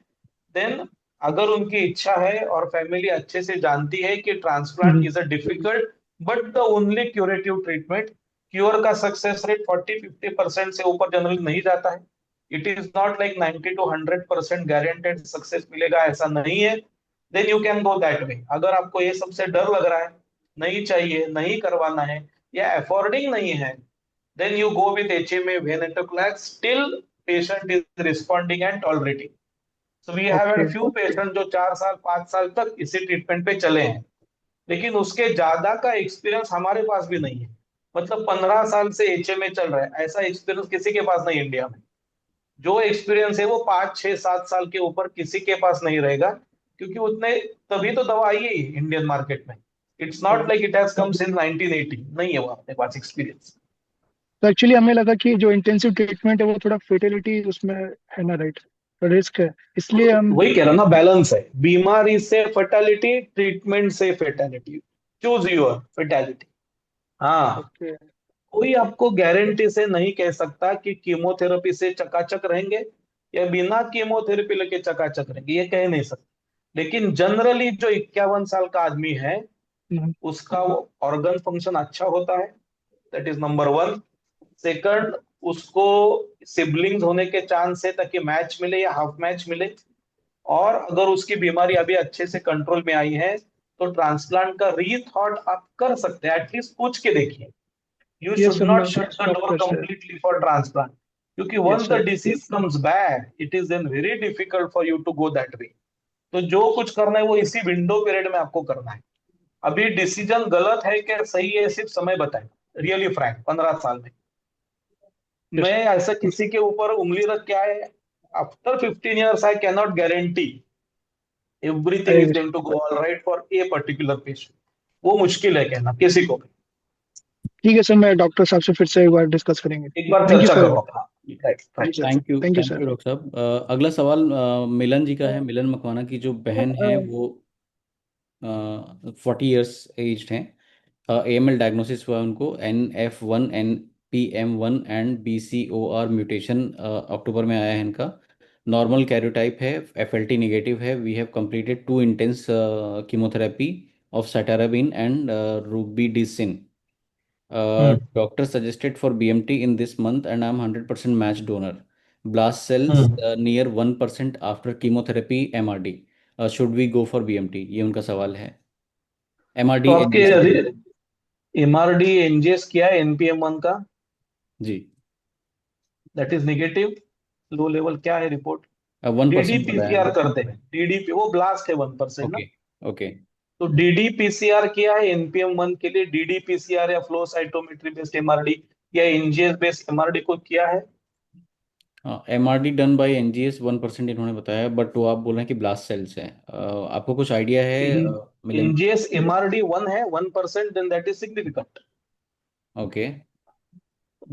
देन अगर उनकी इच्छा है और फैमिली अच्छे से जानती है कि transplant is a difficult but the only curative treatment, cure का सक्सेस रेट 40-50% से ऊपर जनरली नहीं जाता है। It is not like 90 to 100% guaranteed success मिलेगा, ऐसा नहीं है। Then you can go that way. अगर आपको ये सबसे डर लग रहा है, नहीं चाहिए, नहीं करवाना है, या अफोर्डिंग नहीं है, then you go with HMA venetoclax till patient is responding and tolerating। So we have okay. had few patient जो 4 साल 5 साल तक इसी ट्रीटमेंट पे चले हैं, लेकिन उसके ज्यादा का एक्सपीरियंस हमारे पास भी नहीं है। मतलब 15 साल से HMA चल रहा है, ऐसा एक्सपीरियंस किसी के पास नहीं इंडिया में। जो एक्सपीरियंस है वो 5-6-7 साल के ऊपर किसी के पास नहीं रहेगा, क्योंकि उतने, तभी तो दवा आई है इंडियन मार्केट में। It's not like it has come since 1980, नहीं है वो अपने पास एक्सपीरियंस। तो एक्चुअली हमें लगा कि जो इंटेंसिव ट्रीटमेंट है वो थोड़ा फेटेलिटी उसमें है ना, राइट, तो रिस्क है, इसलिए हम। वही कह रहा ना, बैलेंस है, बीमारी से फर्टेलिटी, ट्रीटमेंट से फेटेलिटी, चूज योर फेटेलिटी। हाँ, ओके। कोई आपको गारंटी से नहीं कह सकता कि कीमोथेरेपी से चकाचक रहेंगे या बिना कीमोथेरेपी लेके चकाचक रहेंगे, ये कह नहीं सकते। लेकिन जनरली जो 51 साल का आदमी है, उसका ऑर्गन फंक्शन अच्छा होता है, that is number one. Second, उसको सिबलिंग्स होने के चांस है ताकि मैच मिले या हाफ मैच मिले। और अगर उसकी बीमारी अभी अच्छे से कंट्रोल में आई है तो ट्रांसप्लांट का रीथॉट आप कर सकते हैं, एटलीस्ट पूछ के देखिए। You ये should सब not मैं shut the door डॉक्टर से। completely for transplant. क्योंकि yes once the sir. disease comes back, it is then very difficult for you to go that way. तो जो कुछ करना है वो इसी विंडो पीरियड में आपको करना है। अभी डिसीजन गलत है क्या सही है, सिर्फ समय बताए। रियली फ्रैंक, 15 साल में यस मैं ऐसा किसी के ऊपर उंगली रख के आए, after 15 years I can not guarantee everything I is agree. Going to go all right for a particular patient. वो मुश्किल है कहना किसी को भी। ठीक है सर, मैं डॉक्टर साहब से फिर से एक बार डिस्कस करेंगे। एक बार थैंक यू चर्चा फॉर। करो आप। हाँ, राइट जी right. Sir. Thank thank you you sir. Doctor साहब। अगला सवाल मिलन जी का है। मिलन मकवाना की जो बहन है वो 40 इयर्स एज्ड हैं। AML डायग्नोसिस हुआ है उनको, NF1 NPM1 and BCOR mutation अक्टूबर में आया है इनका। नॉर्मल कैरियोटाइप है, FLT नेगेटिव है। We have completed 2 intense chemotherapy of cytarabine and rubidicin. Hmm Doctor suggested for BMT in this month, and I'm 100% match donor. Blast cells hmm. near 1% after chemotherapy MRD. Should we go for BMT? ये उनका सवाल है। तो MRD आपके NGS कितना? MRD NGS किया है NPM 1 का? जी। That is negative, low level क्या है रिपोर्ट? 1% बताया डीडीपीसीआर है। करते हैं, डीडीपी वो ब्लास्ट है 1% ना। ओके। ओके। तो डीडीपीसीआर किया है एनपीएम 1 के लिए, डीडीपीसीआर या फ्लो साइटोमेट्री बेस्ड एमआरडी या एनजीएस बेस्ड एमआरडी को किया है? हाँ, MRD डन बाय NGS 1% इन्होंने बताया, बट वो आप बोल रहे हैं कि ब्लास्ट सेल्स हैं। आपको कुछ आइडिया है मिलन? एनजीएस एमआरडी 1 है 1%, then that is significant. Okay.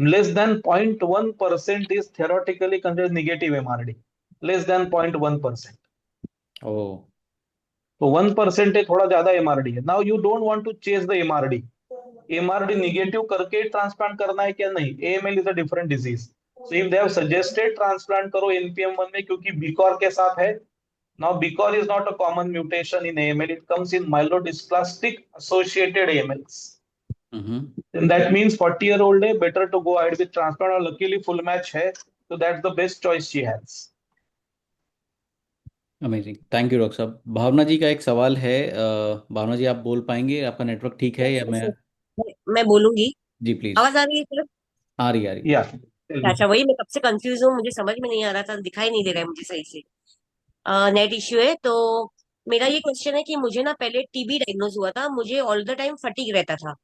Less than 0.1% is theoretically considered negative MRD. Less than 0.1%. ओ। तो 1% है, थोड़ा ज्यादा एमआरडी है। Now you don't want to chase the MRD. MRD negative करके ट्रांसप्लांट करना है क्या? नहीं, AML is a different disease. So if they have suggested transplant करो एनपीएम 1 में, क्योंकि बीकॉर के साथ है। Now BCOR is not a common mutation in AML, it comes in myelodysplastic associated AMLs. Hmm. Then that means 40-year-old है, better to go ahead with transplant, और luckily full match है, so that's the best choice she has. Amazing, thank you doctor साहब। भावना जी का एक सवाल है। भावना जी, आप बोल पाएंगे? आपका नेटवर्क ठीक है या यस मैं? सर, मैं बोलूंगी। जी प्लीज। आवाज आ रही है सर? आ रही, आ रही। Yeah. अच्छा, वही मैं कब से कंफ्यूज हूँ, मुझे समझ में नहीं आ रहा था, दिखाई नहीं दे रहा है मुझे सही से। नेट इश्यू है तो। मेरा ये क्वेश्चन है कि मुझे ना पहले टीबी डायग्नोज हुआ था, मुझे ऑल द टाइम फटीग रहता था।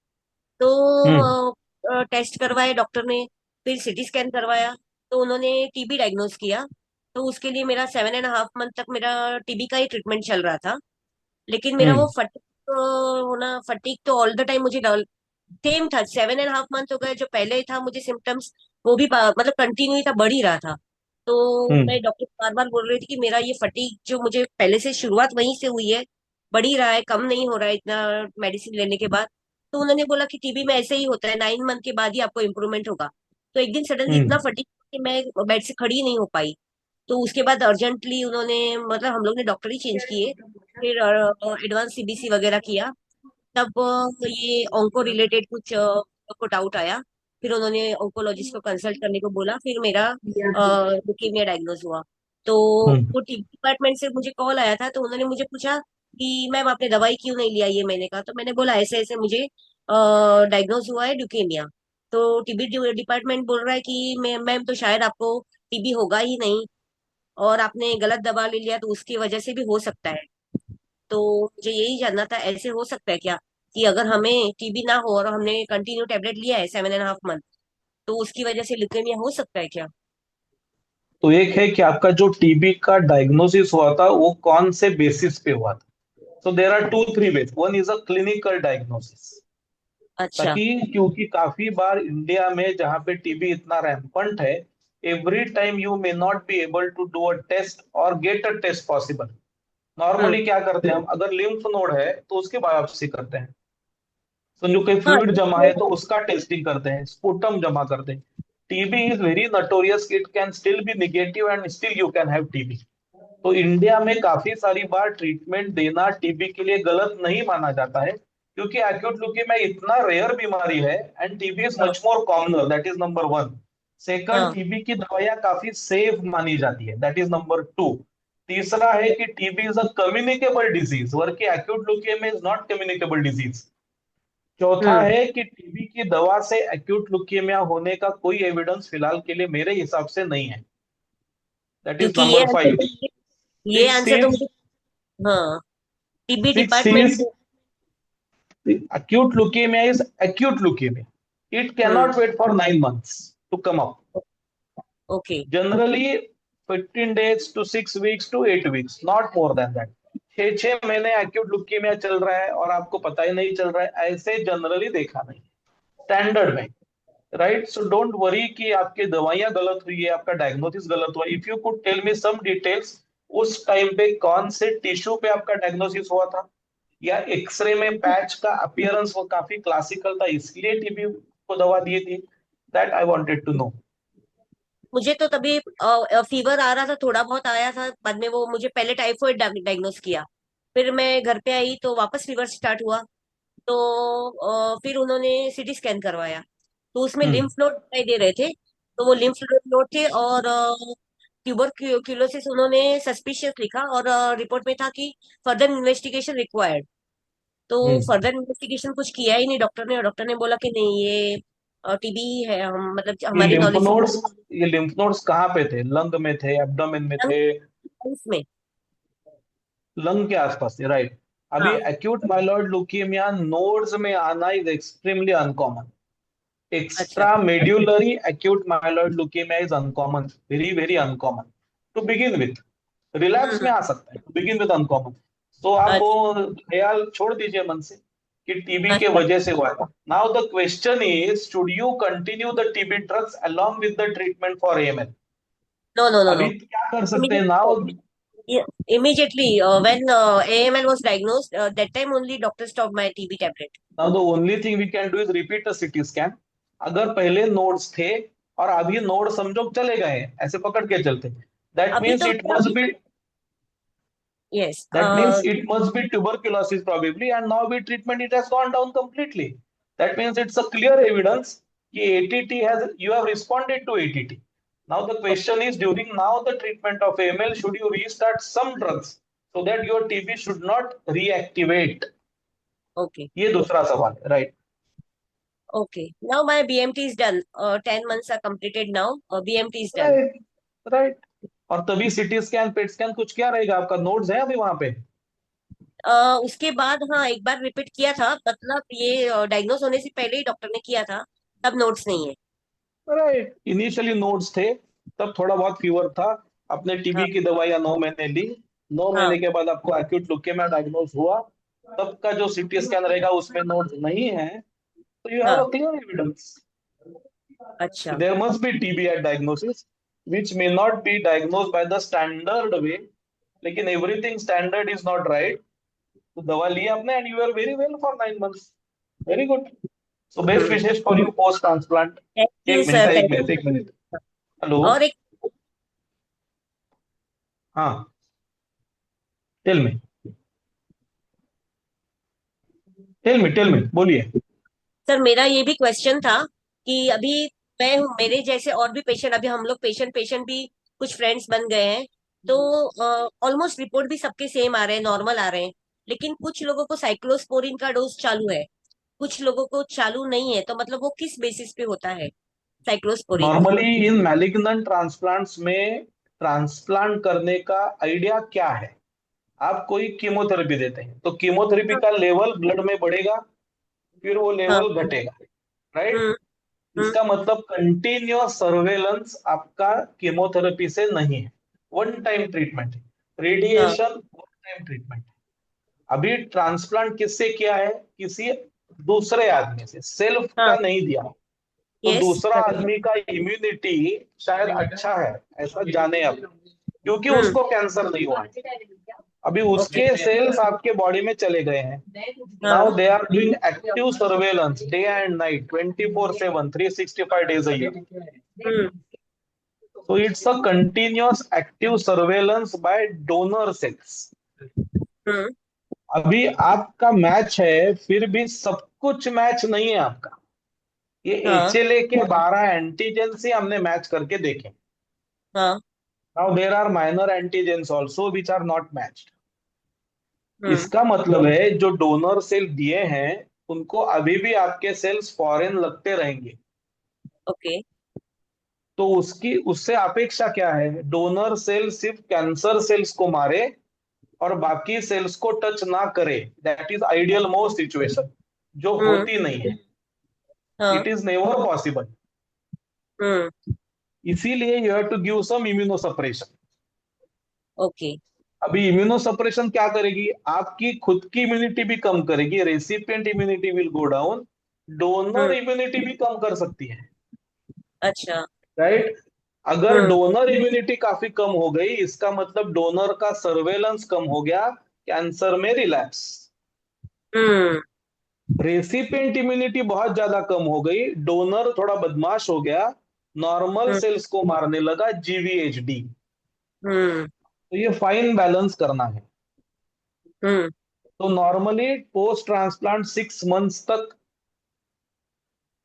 हम्म तो टेस्ट करवाए डॉक्टर ने, फिर सिटी स्कैन करवाया, तो उन्होंने टीबी डायग्नोज किया। तो उसके लिए मेरा 7.5 मंथ तक मेरा टीबी का ही ट्रीटमेंट चल रहा था। लेकिन मेरा वो हम्म फटीग होना, फटीग तो ऑल द टाइम मुझे सेम था। 7.5 मंथ हो गए, जो पहले था मुझे सिम्टम्स, वो भी मतलब कंटिन्यू ही था, बढ़ ही रहा था। तो हम्म मैं डॉक्टर को बार बार बोल रही थी कि मेरा ये फटीग जो मुझे पहले से शुरुआत वहीं से हुई है, बढ़ ही रहा है, कम नहीं हो रहा है इतना मेडिसिन लेने के बाद। तो उन्होंने बोला कि टीबी में ऐसे ही होता है, 9 मंथ के बाद ही आपको इम्प्रूवमेंट होगा। तो एक दिन सडनली इतना हम्म फटीग कि मैं बेड से खड़ी ही नहीं हो पाई। तो उसके बाद अर्जेंटली उन्होंने, मतलब हम लोग ने डॉक्टर ही चेंज किए, फिर एडवांस सीबीसी वगैरह किया। तब ये ऑन्को रिलेटेड कुछ को डाउट आया। फिर उन्होंने ऑन्कोलॉजिस्ट को कंसल्ट करने को बोला, फिर मेरा ल्यूकेमिया डायग्नोज हुआ। तो हम्म वो टीबी डिपार्टमेंट से मुझे कॉल आया था, तो उन्होंने मुझे पूछा कि मैम आपने दवाई क्यों नहीं लिया ये महीने का। तो मैंने बोला ऐसे ऐसे मुझे डायग्नोज हुआ है ल्यूकेमिया। तो टीबी डिपार्टमेंट बोल रहा है कि मैम तो शायद आपको टीबी होगा ही नहीं, और आपने गलत दवा ले लिया तो उसकी वजह से भी हो सकता है। तो मुझे यही जानना था, ऐसे हो सकता है क्या कि अगर हमें टीबी ना हो और हमने कंटिन्यू टेबलेट लिया है 7.5 मंथ, तो उसकी वजह से ल्यूकेमिया हो सकता है क्या? तो एक है कि आपका जो टीबी का डायग्नोसिस हुआ था वो कौन से बेसिस पे हुआ था। So there are two three ways, one is a clinical diagnosis, अच्छा। ताकि, क्योंकि काफी बार इंडिया में जहाँ पे टीबी इतना रैम्पंट है, every time you may not be able to do a test or get a test possible. Hmm. Normally क्या करते हैं हम, अगर लिम्फ नोड है तो उसकी बायोप्सी करते हैं, समझो कोई हाँ फ्लूइड जमा है तो उसका टेस्टिंग करते हैं, स्पुटम जमा करते हैं। TB is very notorious, it can still be negative and still you can have TB. तो इंडिया में काफी सारी बार ट्रीटमेंट देना टीबी के लिए गलत नहीं माना जाता है, क्योंकि एक्यूट ल्यूकेमिया इतना रेयर बीमारी है एंड टीबी इज हाँ much more commoner, that is number one. Second, हाँ। टीबी की दवाइयां काफी सेफ मानी जाती है, दैट इज नंबर टू। तीसरा है कि TB is a communicable disease, whereas acute leukaemia is not communicable disease. चौथा हम्म। है कि टीबी की दवा से एक्यूट ल्यूकेमिया होने का कोई एविडेंस फिलहाल के लिए मेरे हिसाब से नहीं है, दैट इज क्योंकि नंबर फाइव। ये सिक्स आंसर तो इज मुझे, हाँ, TB six department. Is acute leukemia is acute leukemia. It hmm. cannot wait for 9 months to come up. Okay. Generally, 15 days to 6 weeks to 8 weeks, not more than that. 6 6 महीने acute leukaemia चल रहा है और आपको पता ही नहीं चल रहा है, ऐसे जनरली देखा नहीं स्टैंडर्ड में, राइट? सो डोंट वरी कि आपकी दवाइयां गलत हुई है, आपका डायग्नोसिस गलत हुआ। If you could tell me some details, उस टाइम पे कौन से टिश्यू पे आपका डायग्नोसिस हुआ था, या एक्सरे में पैच का अपीयरेंस वो काफी क्लासिकल था इसलिए टीबी को दवा दी थी, that I wanted to know. मुझे तो तभी फीवर आ रहा था, थोड़ा बहुत आया था, बाद में वो मुझे पहले टाइफाइड डायग्नोस किया। फिर मैं घर पे आई तो वापस फीवर स्टार्ट हुआ। तो फिर उन्होंने सीटी स्कैन करवाया, तो उसमें हम्म। लिम्फ नोड दिखाई दे रहे थे। तो वो लिम्फ नोड थे और ट्यूबरक्यूलोसिस उन्होंने सस्पिशियस लिखा, और रिपोर्ट में था कि फर्दर इन्वेस्टिगेशन रिक्वायर्ड। तो हम्म। फर्दर इन्वेस्टिगेशन कुछ किया ही नहीं डॉक्टर ने, और डॉक्टर ने बोला कि नहीं, ये टीबी है, हम मतलब ये हमारी लिम्फ नॉलेज नोड्स ये लिम्फ नोड्स कहाँ पे थे, लंग में थे, एब्डोमेन में थे? में। लंग के आसपास थे, राइट। अभी हाँ। एक्यूट माइलॉइड ल्यूकेमिया नोड्स में आना इज एक्सट्रीमली अनकॉमन। अच्छा। Extra medullary acute myeloid leukemia is uncommon, very very uncommon to begin with. Relapse में हम्म। आ सकता है, टू बिगिन विद अनकॉमन। तो आप अच्छा। वो ख्याल छोड़ दीजिए मन से कि टीबी के अच्छा। वजह से हुआ था। Now the question is, should you continue the TB drugs along with the treatment for AML? No no no no. अभी क्या कर सकते हैं now? Immediately, when AML was diagnosed, that time only doctor stopped my TB tablet. Now the only thing we can do is repeat a CT scan. अगर पहले nodes थे और अभी नोड समझो चले गए, ऐसे पकड़ के चलते, दैट अभी मीन्स तो it must be, yes. that means it must be tuberculosis probably, and now with treatment it has gone down completely. That means it's a clear evidence कि ATT has, you have responded to ATT. Now the question is, during now the treatment of AML, should you restart some drugs so that your TB should not reactivate? Okay. ये दूसरा सवाल है, right? Okay, now my BMT is done. 10 months are completed now. BMT is done. Right, right. और तभी CT scan, PET scan कुछ क्या रहेगा, आपका नोड्स है अभी वहां पे? उसके बाद हाँ, एक बार रिपीट किया था, मतलब ये डायग्नोस होने से पहले ही डॉक्टर ने किया था, तब नोट्स नहीं है। राइट, इनिशियली नोड्स थे, तब थोड़ा बहुत फीवर था, अपने हाँ टीबी की दवाइयां 9 महीने ली, 9 महीने हाँ के बाद आपको एक्यूट लुकेमिया डायग्नोस हुआ, तब का जो सीटी स्कैन रहेगा उसमें नोड्स नहीं है, तो यू हैव हाँ। अ क्लियर एविडेंस अच्छा। There must be TB at diagnosis, which may not be diagnosed by the standard way, लेकिन everything standard is not right. तो दवा ली आपने and you are very well for 9 months, very good. So best hmm. Wishes for you post transplant. Thank you एक minute sir, एक thank minute एक minute. You. Hello. और एक, हाँ, टेल मी बोलिए। सर मेरा ये भी क्वेश्चन था कि अभी मैं हूँ, मेरे जैसे और भी पेशेंट, अभी हम लोग पेशेंट पेशेंट भी कुछ फ्रेंड्स बन गए हैं। तो ऑलमोस्ट रिपोर्ट भी सबके सेम आ रहे हैं, नॉर्मल आ रहे हैं। लेकिन कुछ लोगों को साइक्लोस्पोरिन का डोज चालू है, कुछ लोगों को चालू नहीं है। तो मतलब वो किस बेसिस पे होता है cyclosporin? Normally in malignant transplants में ट्रांसप्लांट करने का आइडिया क्या है, आप कोई कीमोथेरेपी देते हैं तो कीमोथेरेपी हाँ का लेवल ब्लड में बढ़ेगा, फिर वो हाँ। लेवल घटेगा, राइट? हम्म। हम्म। इसका मतलब कंटिन्यूअस सर्वेलेंस आपका कीमोथेरेपी से नहीं है, वन टाइम ट्रीटमेंट है, हाँ रेडिएशन वन टाइम ट्रीटमेंट है। अभी ट्रांसप्लांट किससे किया है, किसी दूसरे आदमी से, सेल्फ हाँ। का नहीं दिया, तो यस। दूसरा आदमी का इम्यूनिटी शायद अच्छा है ऐसा जाने अब, क्योंकि हम्म। उसको कैंसर नहीं हुआ है, अभी ओके। उसके सेल्स आपके बॉडी में चले गए हैं। हाँ। Now they are doing active surveillance day and night 24/7 365 days a year. Hmm. So it's a continuous active surveillance by donor cells. Hmm. अभी आपका मैच है, फिर भी सब कुछ मैच नहीं है आपका। ये हाँ। HLA के 12 एंटीजन से हमने मैच करके देखे। हाँ। Now there are minor antigens also which are not matched. Hmm. इसका मतलब है जो डोनर सेल दिए हैं उनको अभी भी आपके सेल्स फॉरेन लगते रहेंगे। ओके। तो उसकी उससे अपेक्षा क्या है, डोनर सेल सिर्फ कैंसर सेल्स को मारे और बाकी सेल्स को टच ना करे। That is ideal most situation, जो हम्म। होती नहीं है। हाँ। It is never possible. Hmm. इसीलिए you have to give some immunosuppression. Okay. अभी इम्यूनोसप्रेशन क्या करेगी, आपकी खुद की इम्यूनिटी भी कम करेगी, recipient immunity will go down, donor hmm. Immunity भी कम कर सकती है। अच्छा। राइट। अगर हम्म। डोनर इम्यूनिटी काफी कम हो गई, इसका मतलब डोनर का सर्वेलेंस कम हो गया, कैंसर में रिलैप्स। हम्म। रेसिपिएंट इम्यूनिटी बहुत ज्यादा कम हो गई, डोनर थोड़ा बदमाश हो गया, नॉर्मल हम्म। सेल्स को मारने लगा, GVHD। हम्म। तो ये फाइन बैलेंस करना है। हम्म। तो नॉर्मली पोस्ट ट्रांसप्लांट 6 मंथ्स तक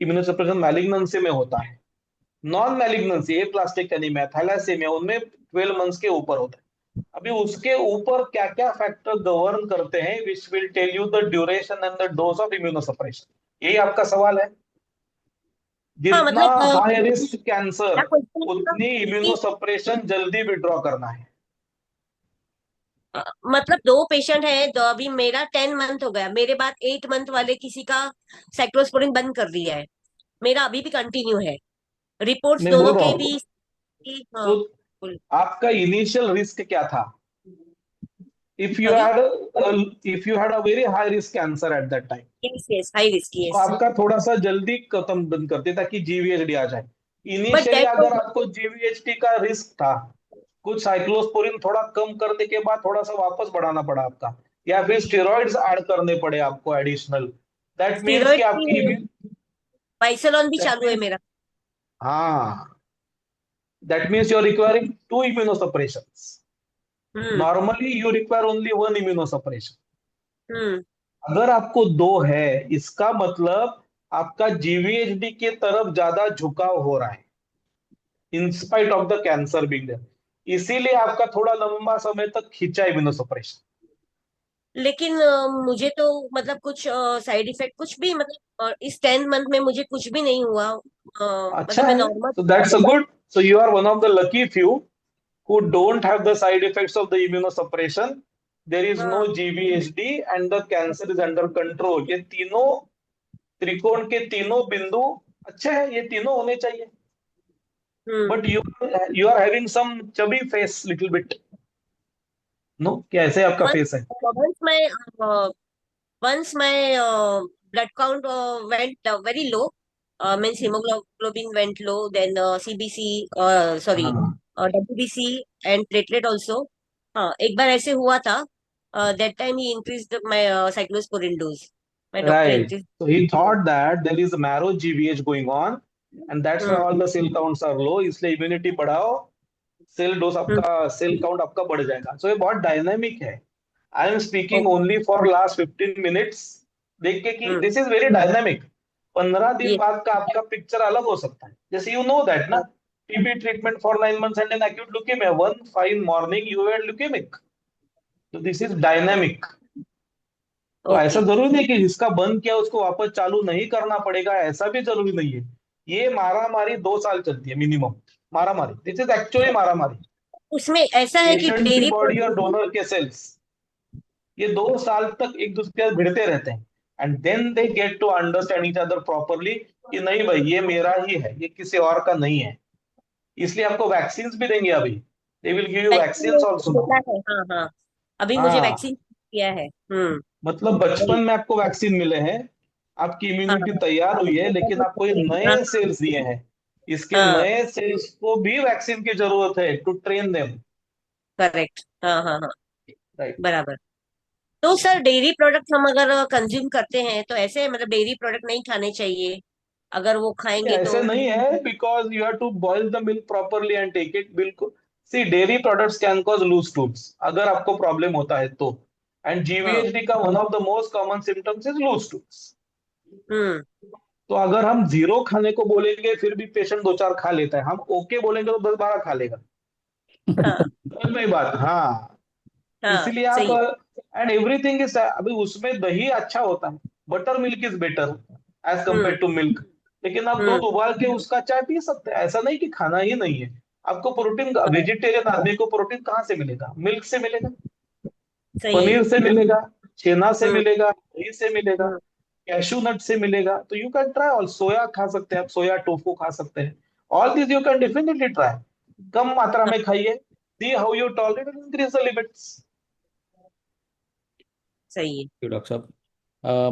इम्यूनोसप्रेशन मैलिग्नेंसी में होता है। नॉन मैलिग्नेंसी, ए प्लास्टिक एनीमिया, थैलेसीमिया, उनमें 12 मंथ्स के ऊपर होता है। अभी उसके ऊपर क्या क्या फैक्टर गवर्न करते हैं, which will tell you the duration and the dose of immunosuppression. यही आपका सवाल है। हाँ जितना मतलब हाई रिस्क कैंसर, मेरा क्वेश्चन था उतनी कि इम्यूनोसप्रेशन जल्दी विड्रॉ करना है। मतलब दो पेशेंट हैं, तो अभी मेरा 10 मंथ हो गया, मेरे बाद 8 मंथ वाले किसी का साइक्लोस्पोरिन बंद कर दिया है, मेरा अभी भी कंटिन्यू है, रिपोर्ट्स मैं बोल दोनों रहा के भी। हूँ, हाँ। तो आपका इनिशियल रिस्क क्या था? if you sorry. had if you had a very high risk cancer at that time, yes yes, high risk, तो यस। आपका थोड़ा सा जल्दी खत्म बंद करते ताकि GVHD आ जाए। बट इनिशियली दैट अगर आपको GVHD का रिस्क था, कुछ साइक्लोस्पोरिन थोड़ा कम करने के बाद थोड़ा सा वापस बढ़ाना पड़ा आपका, या फिर स्टेरॉइड्स ऐड करने पड़े आपको एडिशनल, दैट मीन्स कि स्टेरॉइड आपकी भी, बाइसोलॉन भी दैट चालू है मीन्स, मेरा। हाँ, that means you are requiring 2 immunosuppressions. Hmm. Normally you require only one immunosuppression. Hmm. अगर आपको दो है, इसका मतलब आपका GVHD की तरफ ज्यादा झुकाव हो रहा है, in spite of the cancer being there. इसीलिए आपका थोड़ा लंबा समय तक खींचा इम्यूनोसप्रेशन। लेकिन मुझे तो मतलब कुछ साइड इफेक्ट कुछ भी, मतलब इस 10 मंथ में मुझे कुछ भी नहीं हुआ, अच्छा मतलब मैं है, normal. so that's a good, so you are one of the lucky few who don't have the side effects of the immunosuppression. There is no हाँ। GVHD and the cancer is under control. ये तीनों त्रिकोण के तीनों बिंदु अच्छे हैं, ये तीनों होने चाहिए। Hmm. But you are having some chubby face little bit, no? कैसे आपका वंस फेस है? Once my once my blood count went very low, means hemoglobin went low, then CBC, sorry, हाँ, WBC and platelet also। हाँ, एक बार ऐसे हुआ था, that time he increased my cyclosporin dose, my doctor right. increased। So he thought that there is a marrow GVH going on, and that's why hmm. all the cell counts are low, इसलिए immunity बढ़ाओ, cell dose हम्म। आपका, cell count आपका बढ़ जाएगा। सो ये बहुत dynamic है। I am speaking okay. Only for last 15 minutes, देख के कि hmm. This is very dynamic. 15 दिन ये। बाद का आपका पिक्चर अलग हो सकता है, जैसे यू नो दैट ना, TB treatment for 9 months and an acute leukemia, one fine morning you were leukemic. तो दिस इज डायनामिक। तो ऐसा ओके। जरूरी नहीं कि जिसका बंद किया उसको वापस चालू नहीं करना पड़ेगा, ऐसा भी जरूरी नहीं है। ये मारामारी 2 साल चलती है मिनिमम। मारामारी, दिस इज एक्चुअली मारामारी। उसमें ऐसा है कि पेशेंट की डेयरी बॉडी और प्रोडक्ट। डोनर के सेल्स, ये 2 साल तक एक दूसरे के साथ भिड़ते रहते हैं, and then they get to understand each other properly, कि नहीं भाई ये मेरा ही है, ये किसी और का नहीं है। इसलिए आपको वैक्सीन भी देंगे अभी, they will give you vaccine vaccine also now. देता है, हाँ हाँ, अभी मुझे हाँ, वैक्सीन किया है। हम्म। मतलब बचपन में आपको वैक्सीन मिले हैं, आपकी हाँ इम्यूनिटी तैयार हुई है, लेकिन आपको ये हाँ नए सेल्स दिए हैं, इसके हाँ, नए सेल्स को भी वैक्सीन की जरूरत है टू ट्रेन देम। करेक्ट, हाँ हाँ हाँ, राइट। बराबर। तो सर डेयरी प्रोडक्ट हम अगर कंज्यूम करते हैं तो ऐसे मतलब डेयरी प्रोडक्ट नहीं खाने चाहिए, अगर वो खाएंगे ऐसे तो? नहीं है, because you have to boil the milk properly and take it. बिल्कुल। See, dairy products can cause loose stools अगर आपको प्रॉब्लम होता है तो। एंड हाँ। जीवीएचडी का one of the most common symptoms is loose stools. Hmm. तो अगर हम जीरो खाने को बोलेंगे फिर भी पेशेंट दो चार खा लेता है, हम ओके बोलेंगे तो 10-12 खा लेगा। हाँ समझ में बात? हाँ। हाँ, इसीलिए आप, सही है। एंड एवरीथिंग इज, अभी उसमें दही अच्छा होता है, butter milk is better as hmm compare to milk. लेकिन आप दूध हम्म, उबाल के उसका चाय पी सकते हैं, ऐसा नहीं कि खाना ही नहीं है। आपको प्रोटीन, वेजिटेरियन आदमी को प्रोटीन कहाँ से मिलेगा? मिल्क से मिलेगा, सही है। पनीर से मिलेगा, छेना से हम्म मिलेगा, दही से मिलेगा, हम्म, कैशू नट से मिलेगा। तो you can try all, soya खा सकते हैं आप, सोया टोफू खा सकते हैं। All this you can definitely try. कम मात्रा हाँ, में खाइए, see how you tolerate, increase the limits. सही है। डॉक्टर साहब,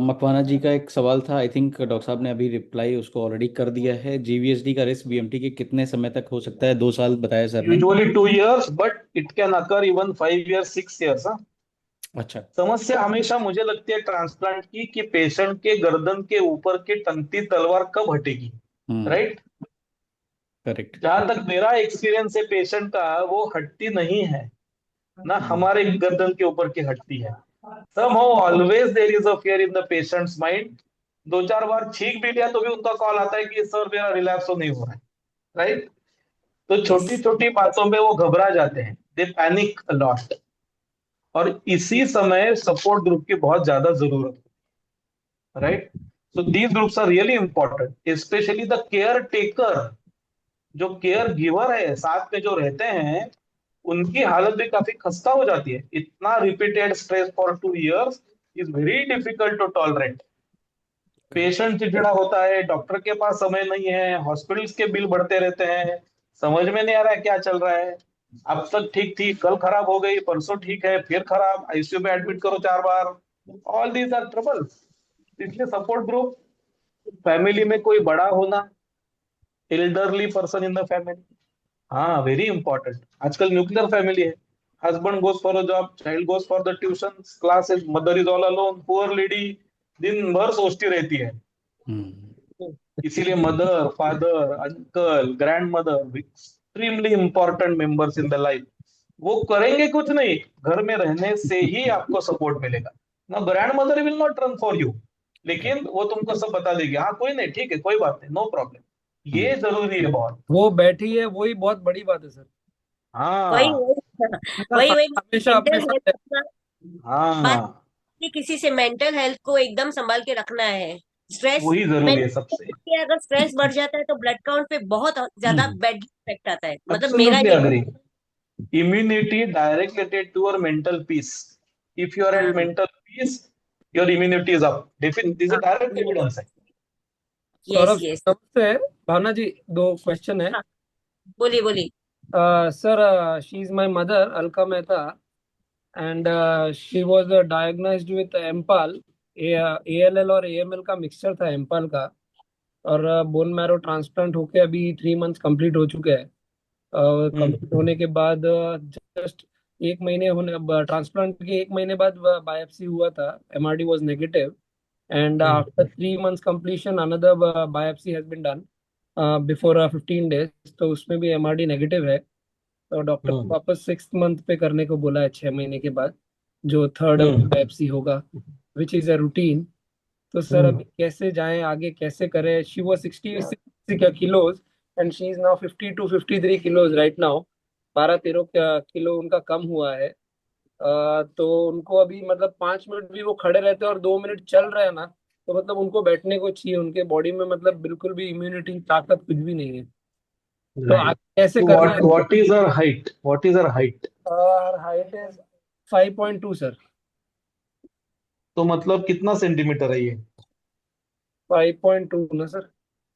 मकवाना जी का एक सवाल था, आई थिंक डॉक्टर साहब ने अभी रिप्लाई उसको ऑलरेडी कर दिया है। जीवीएसडी का रिस्क बीएमटी के कितने समय तक हो सकता है? 2 साल बताया सर ने। Usually 2 years, but it can occur even 5 years, 6 years. हाँ। अच्छा। समस्या हमेशा मुझे लगती है ट्रांसप्लांट की कि पेशेंट के गर्दन के ऊपर की टंगती तलवार कब हटेगी। हम्म। राइट। करेक्ट। जहां तक मेरा एक्सपीरियंस है पेशेंट का, वो हटती नहीं है ना, हम्म। हमारे गर्दन के ऊपर की हटती है। somehow always there is a fear in the patient's mind। दो चार बार छींक भी लिया तो भी उनका कॉल आता है कि सर मेरा रिलैप्स तो नहीं हो रहा है। राइट। तो यस। छोटी छोटी बातों में वो घबरा जाते हैं, दे पैनिक लॉट। और इसी समय सपोर्ट ग्रुप की बहुत ज्यादा जरूरत है। Right. So these groups are really important, specially the care taker. जो केयर गिवर है साथ में जो रहते हैं, उनकी हालत भी काफी खस्ता हो जाती है। इतना repeated stress for 2 years is very difficult to tolerate. Correct. Patient चिड़चिड़ा होता है, डॉक्टर के पास समय नहीं है, हॉस्पिटल्स के बिल बढ़ते रहते हैं, समझ में नहीं आ रहा है क्या चल रहा है। अब तक ठीक थी, कल खराब हो गई, परसों ठीक है, फिर खराब, आईसीयू में एडमिट करो 4 बार। All these are trouble. इसलिए सपोर्ट ग्रुप, फैमिली में कोई बड़ा होना, elderly person in the family, हाँ, वेरी इंपॉर्टेंट। आजकल न्यूक्लियर फैमिली है, husband goes for a job, child goes for the tuition classes, mother is all alone, poor lady दिन भर सोचती रहती है। हम्म। इसीलिए mother, father, uncle, grandmother extremely important members in the life. वो करेंगे कुछ नहीं, घर में रहने से ही आपको सपोर्ट मिलेगा ना। Grand mother will not run for you, लेकिन वो तुमको सब बता देगी, हाँ कोई नहीं, ठीक है, कोई बात नहीं, नो प्रॉब्लम। ये हम्म। जरूरी है बहुत। वो बैठी है, वही बहुत बड़ी बात है सर। वही हाँ। वही हमेशा वही वही हमेशा अपने मेंटल साथ है। हेल्थ, बात हाँ, कि किसी से मेंटल हेल्थ को एकदम संभाल के रखना है। स्ट्रेस, वही जरूरी मैंने है देखा सबसे। कि अगर स्ट्रेस बढ़ जाता है तो ब्लड काउंट पे बहुत ज्यादा बैड इफेक्ट आता है, मतलब मेरा एब्सोल्युटली ये। Agree. Immunity direct related to your mental peace. If you are at hmm. mental peace, your immunity is up. Definitely, this is a direct evidence है। Yes Saurabh yes. सर, नमस्ते। भावना जी, दो question है। हाँ, बोलिए बोलिए। Sir, she is my mother, Alka Mehta, and she was diagnosed with MPAL. ALL और AML का mixture था एम्पाल का। और बोन मैरो ट्रांसप्लांट होके अभी 3 मंथ्स कंप्लीट हो चुके हैं। कंप्लीट होने के बाद जस्ट 1 महीने होने, ट्रांसप्लांट के 1 महीने बाद बायोप्सी हुआ था, MRD was negative. And after 3 months completion, another biopsy has been done before 15 days, तो उसमें भी एमआरडी नेगेटिव है। तो डॉक्टर ने वापस 6th मंथ पे करने को बोला है, 6 महीने के बाद जो थर्ड बायोप्सी होगा, विच इज अ रूटीन। तो सर अभी कैसे जाएं आगे, कैसे करें? She was 60 kilos and she is now 52-53 kilos right now. 12-13 kilo उनका कम हुआ है। तो उनको अभी मतलब 5 मिनट भी वो खड़े रहते हैं और 2 मिनट चल रहे हैं ना, तो मतलब उनको बैठने को चाहिए। उनके बॉडी में मतलब बिल्कुल भी इम्यूनिटी ताकत कुछ भी नहीं है। तो राइट। आगे कैसे तो करना है? what is her height? What is her height? Height is 5.2 sir. तो मतलब कितना सेंटीमीटर है ये? 5.2 ना सर,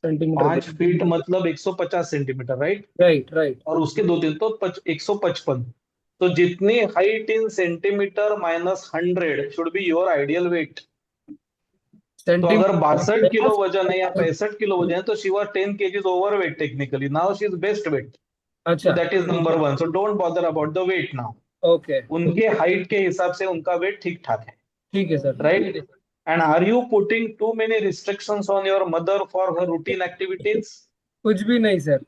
सेंटीमीटर के। 5 फीट मतलब 150 सेंटीमीटर, राइट। Right right. और उसके दो तीन तो 155। तो जितनी height in centimetre -100 should be your ideal weight. तो अगर 62 किलो सेंटीमीटर। वजन है या 65 किलो वजन है तो she was 10 kgs over weight technically, now she is best weight, तो अच्छा। That is number one, so don't bother about the weight now. Okay. उनके हाइट के हिसाब से उनका वेट ठीक ठाक है, ठीक है sir. Right? And are you putting too many restrictions on your mother for her routine activities? कुछ भी नहीं सर।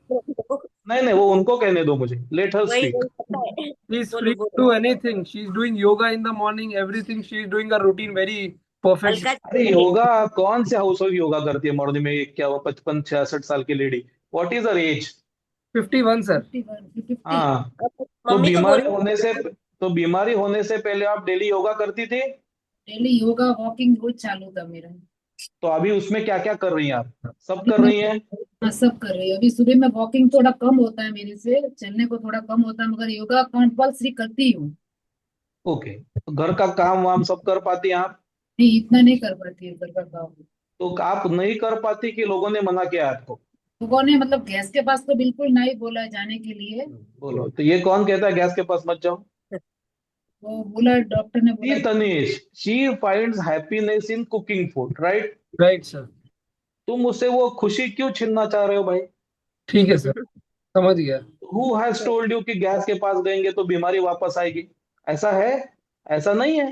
नहीं नहीं, वो उनको कहने दो, मुझे लेट हर वही स्पीक। वही पता है। She is बोलो free to बोलो। do anything. She is doing yoga in the morning. Everything she is doing her routine very perfectly. Alka अरे योगा, कौन से हाउस वाइफ योगा करती है मॉर्निंग में? क्या हुआ, 55-66 साल की lady, what is her age? 51 sir. 50 हाँ, तो मम्मी को बीमारी बोलो। होने से, तो बीमारी होने से पहले आप डेली योगा करती थी, डेली योगा वॉकिंग रोज चालू था मेरा। तो अभी उसमें क्या क्या कर रही हैं आप? सब अभी कर मैं, रही हैं? हाँ, सब कर रही हूँ। अभी सुबह में वॉकिंग थोड़ा कम होता है मेरे से, चलने को थोड़ा कम होता है, मगर योगा कंपल्सरी करती हूँ। ओके, तो घर का काम वाम सब कर पाती हैं आप? नहीं, इतना नहीं कर पाती है घर का काम। तो आप नहीं कर पाती कि लोगों ने मना किया आपको? लोगों ने मतलब गैस के पास तो बिल्कुल नहीं बोला जाने के लिए। बोलो, तो ये कौन कहता है गैस के पास मत जाओ? वो बोला, डॉक्टर ने बोला। See, Tanish, she finds happiness in cooking food, right? Right sir. तुम उससे वो खुशी क्यों छीनना चाह रहे हो भाई? ठीक है सर, समझ गया। Who has told you कि गैस के पास गएंगे तो बीमारी वापस आएगी? ऐसा है? ऐसा नहीं है।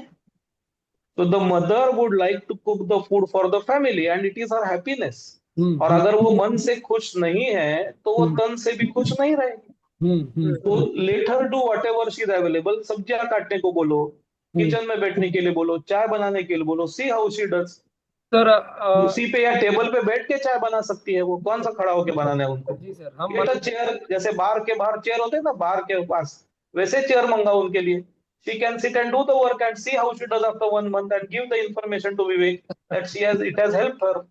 तो the mother would like to cook the food for the family and it is her happiness. और हम्म। अगर वो मन से खुश नहीं है तो वो हम्म। तन से भी खुश नहीं रहेगी। तो hmm. Let her do whatever she is available, सब्जियां काटने को बोलो, हम्म। किचन में बैठने के लिए बोलो, चाय बनाने के लिए बोलो, सी हाउ शी डज। सर कुर्सी पे या टेबल पे बैठ के चाय बना सकती है वो, कौन सा खड़ा होके बनाना है उनको? जी सर, हम गेट अ चेयर, जैसे बार के बाहर चेयर होते हैं ना बार के पास, वैसे चेयर मंगाओ उनके लिए। She can sit and do the work and see how she does after 1 month and give the information to Vivek that she has, it has helped her.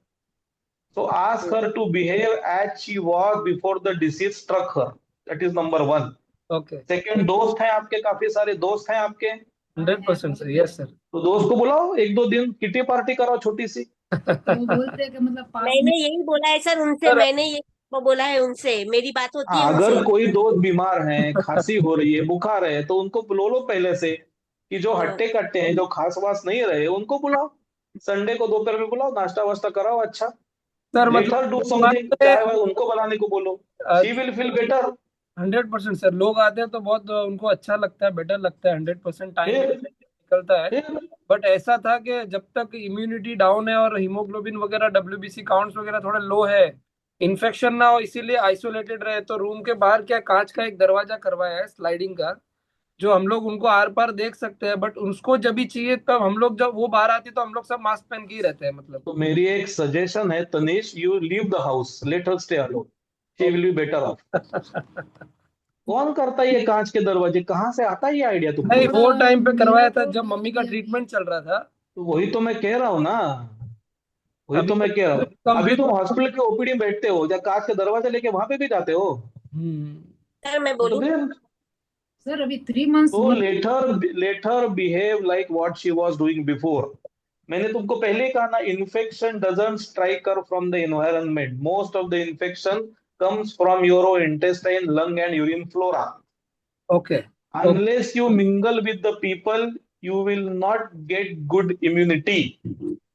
So ask her to behave as she was before the disease struck her. That is number one. Okay. Second, दोस्त हैं आपके, काफी सारे दोस्त हैं आपके, 100% sir, yes sir. तो दोस्त को बुलाओ, 1-2 दिन किटी पार्टी कराओ छोटी सी। तो वो बोलते हैं कि मतलब पास में। मैंने यही बोला है सर उनसे, सर मैंने ये बोला है उनसे, मेरी बात होती है हाँ, उनसे। अगर कोई दोस्त बीमार है, खांसी हो रही है, बुखार है, तो उनको बुला लो पहले से, कि जो हाँ। हट्टे कट्टे हैं, जो खास वास नहीं रहे, उनको बुलाओ। संडे को दोपहर में बुलाओ, नाश्ता वास्ता कराओ अच्छा। सर लेट मतलब हर डू बात समथिंग, है। चाहे वह उनको बनाने को बोलो, she will feel better. 100% sir, लोग आते हैं तो बहुत उनको अच्छा लगता है, बेटर लगता है। 100% टाइम फिर निकलता है। फिर बट ऐसा था कि जब तक इम्यूनिटी डाउन है और हीमोग्लोबिन वगैरह, डब्ल्यूबीसी काउंट्स वगैरह थोड़े लो है, इन्फेक्शन ना हो, इसीलिए आइसोलेटेड रहे, तो रूम के बाहर क्या कांच का एक दरवाजा करवाया है स्लाइडिंग का, जो हम लोग उनको आर पार देख सकते हैं। बट उसको जब भी चाहिए तब हम लोग, जब वो बाहर आती तो हम लोग सब मास्क पहन के ही रहते हैं मतलब। तो मेरी एक सजेशन है Tanish, you leave the house, let her stay alone, she will be better of. कौन करता है ये कांच के दरवाजे, कहाँ से आता है ये आइडिया तुमको? नहीं, वो टाइम पे करवाया मेरा था तो जब कर मम्मी का दिया अभी। ट्रीटमेंट चल रहा था। तो वही तो मैं कह रहा हूँ ना, वही अभी तो मैं कह रहा हूँ। अभी कंप्लीट। तुम हॉस्पिटल के ओपीडी में बैठते हो, या कांच का दरवाजा लेके वहां पे भी जाते हो? हम्म। सर मैं तो बोलूँ। फिर, सर अभी 3 months तो मतलब। Let her behave like what she was doing before. मैंने तुमको पहले ही कहा ना, infection doesn't strike her from the environment, most of the infection comes from your intestine, lung and urine flora. Okay. Okay. Unless you mingle with the people, you will not get good immunity.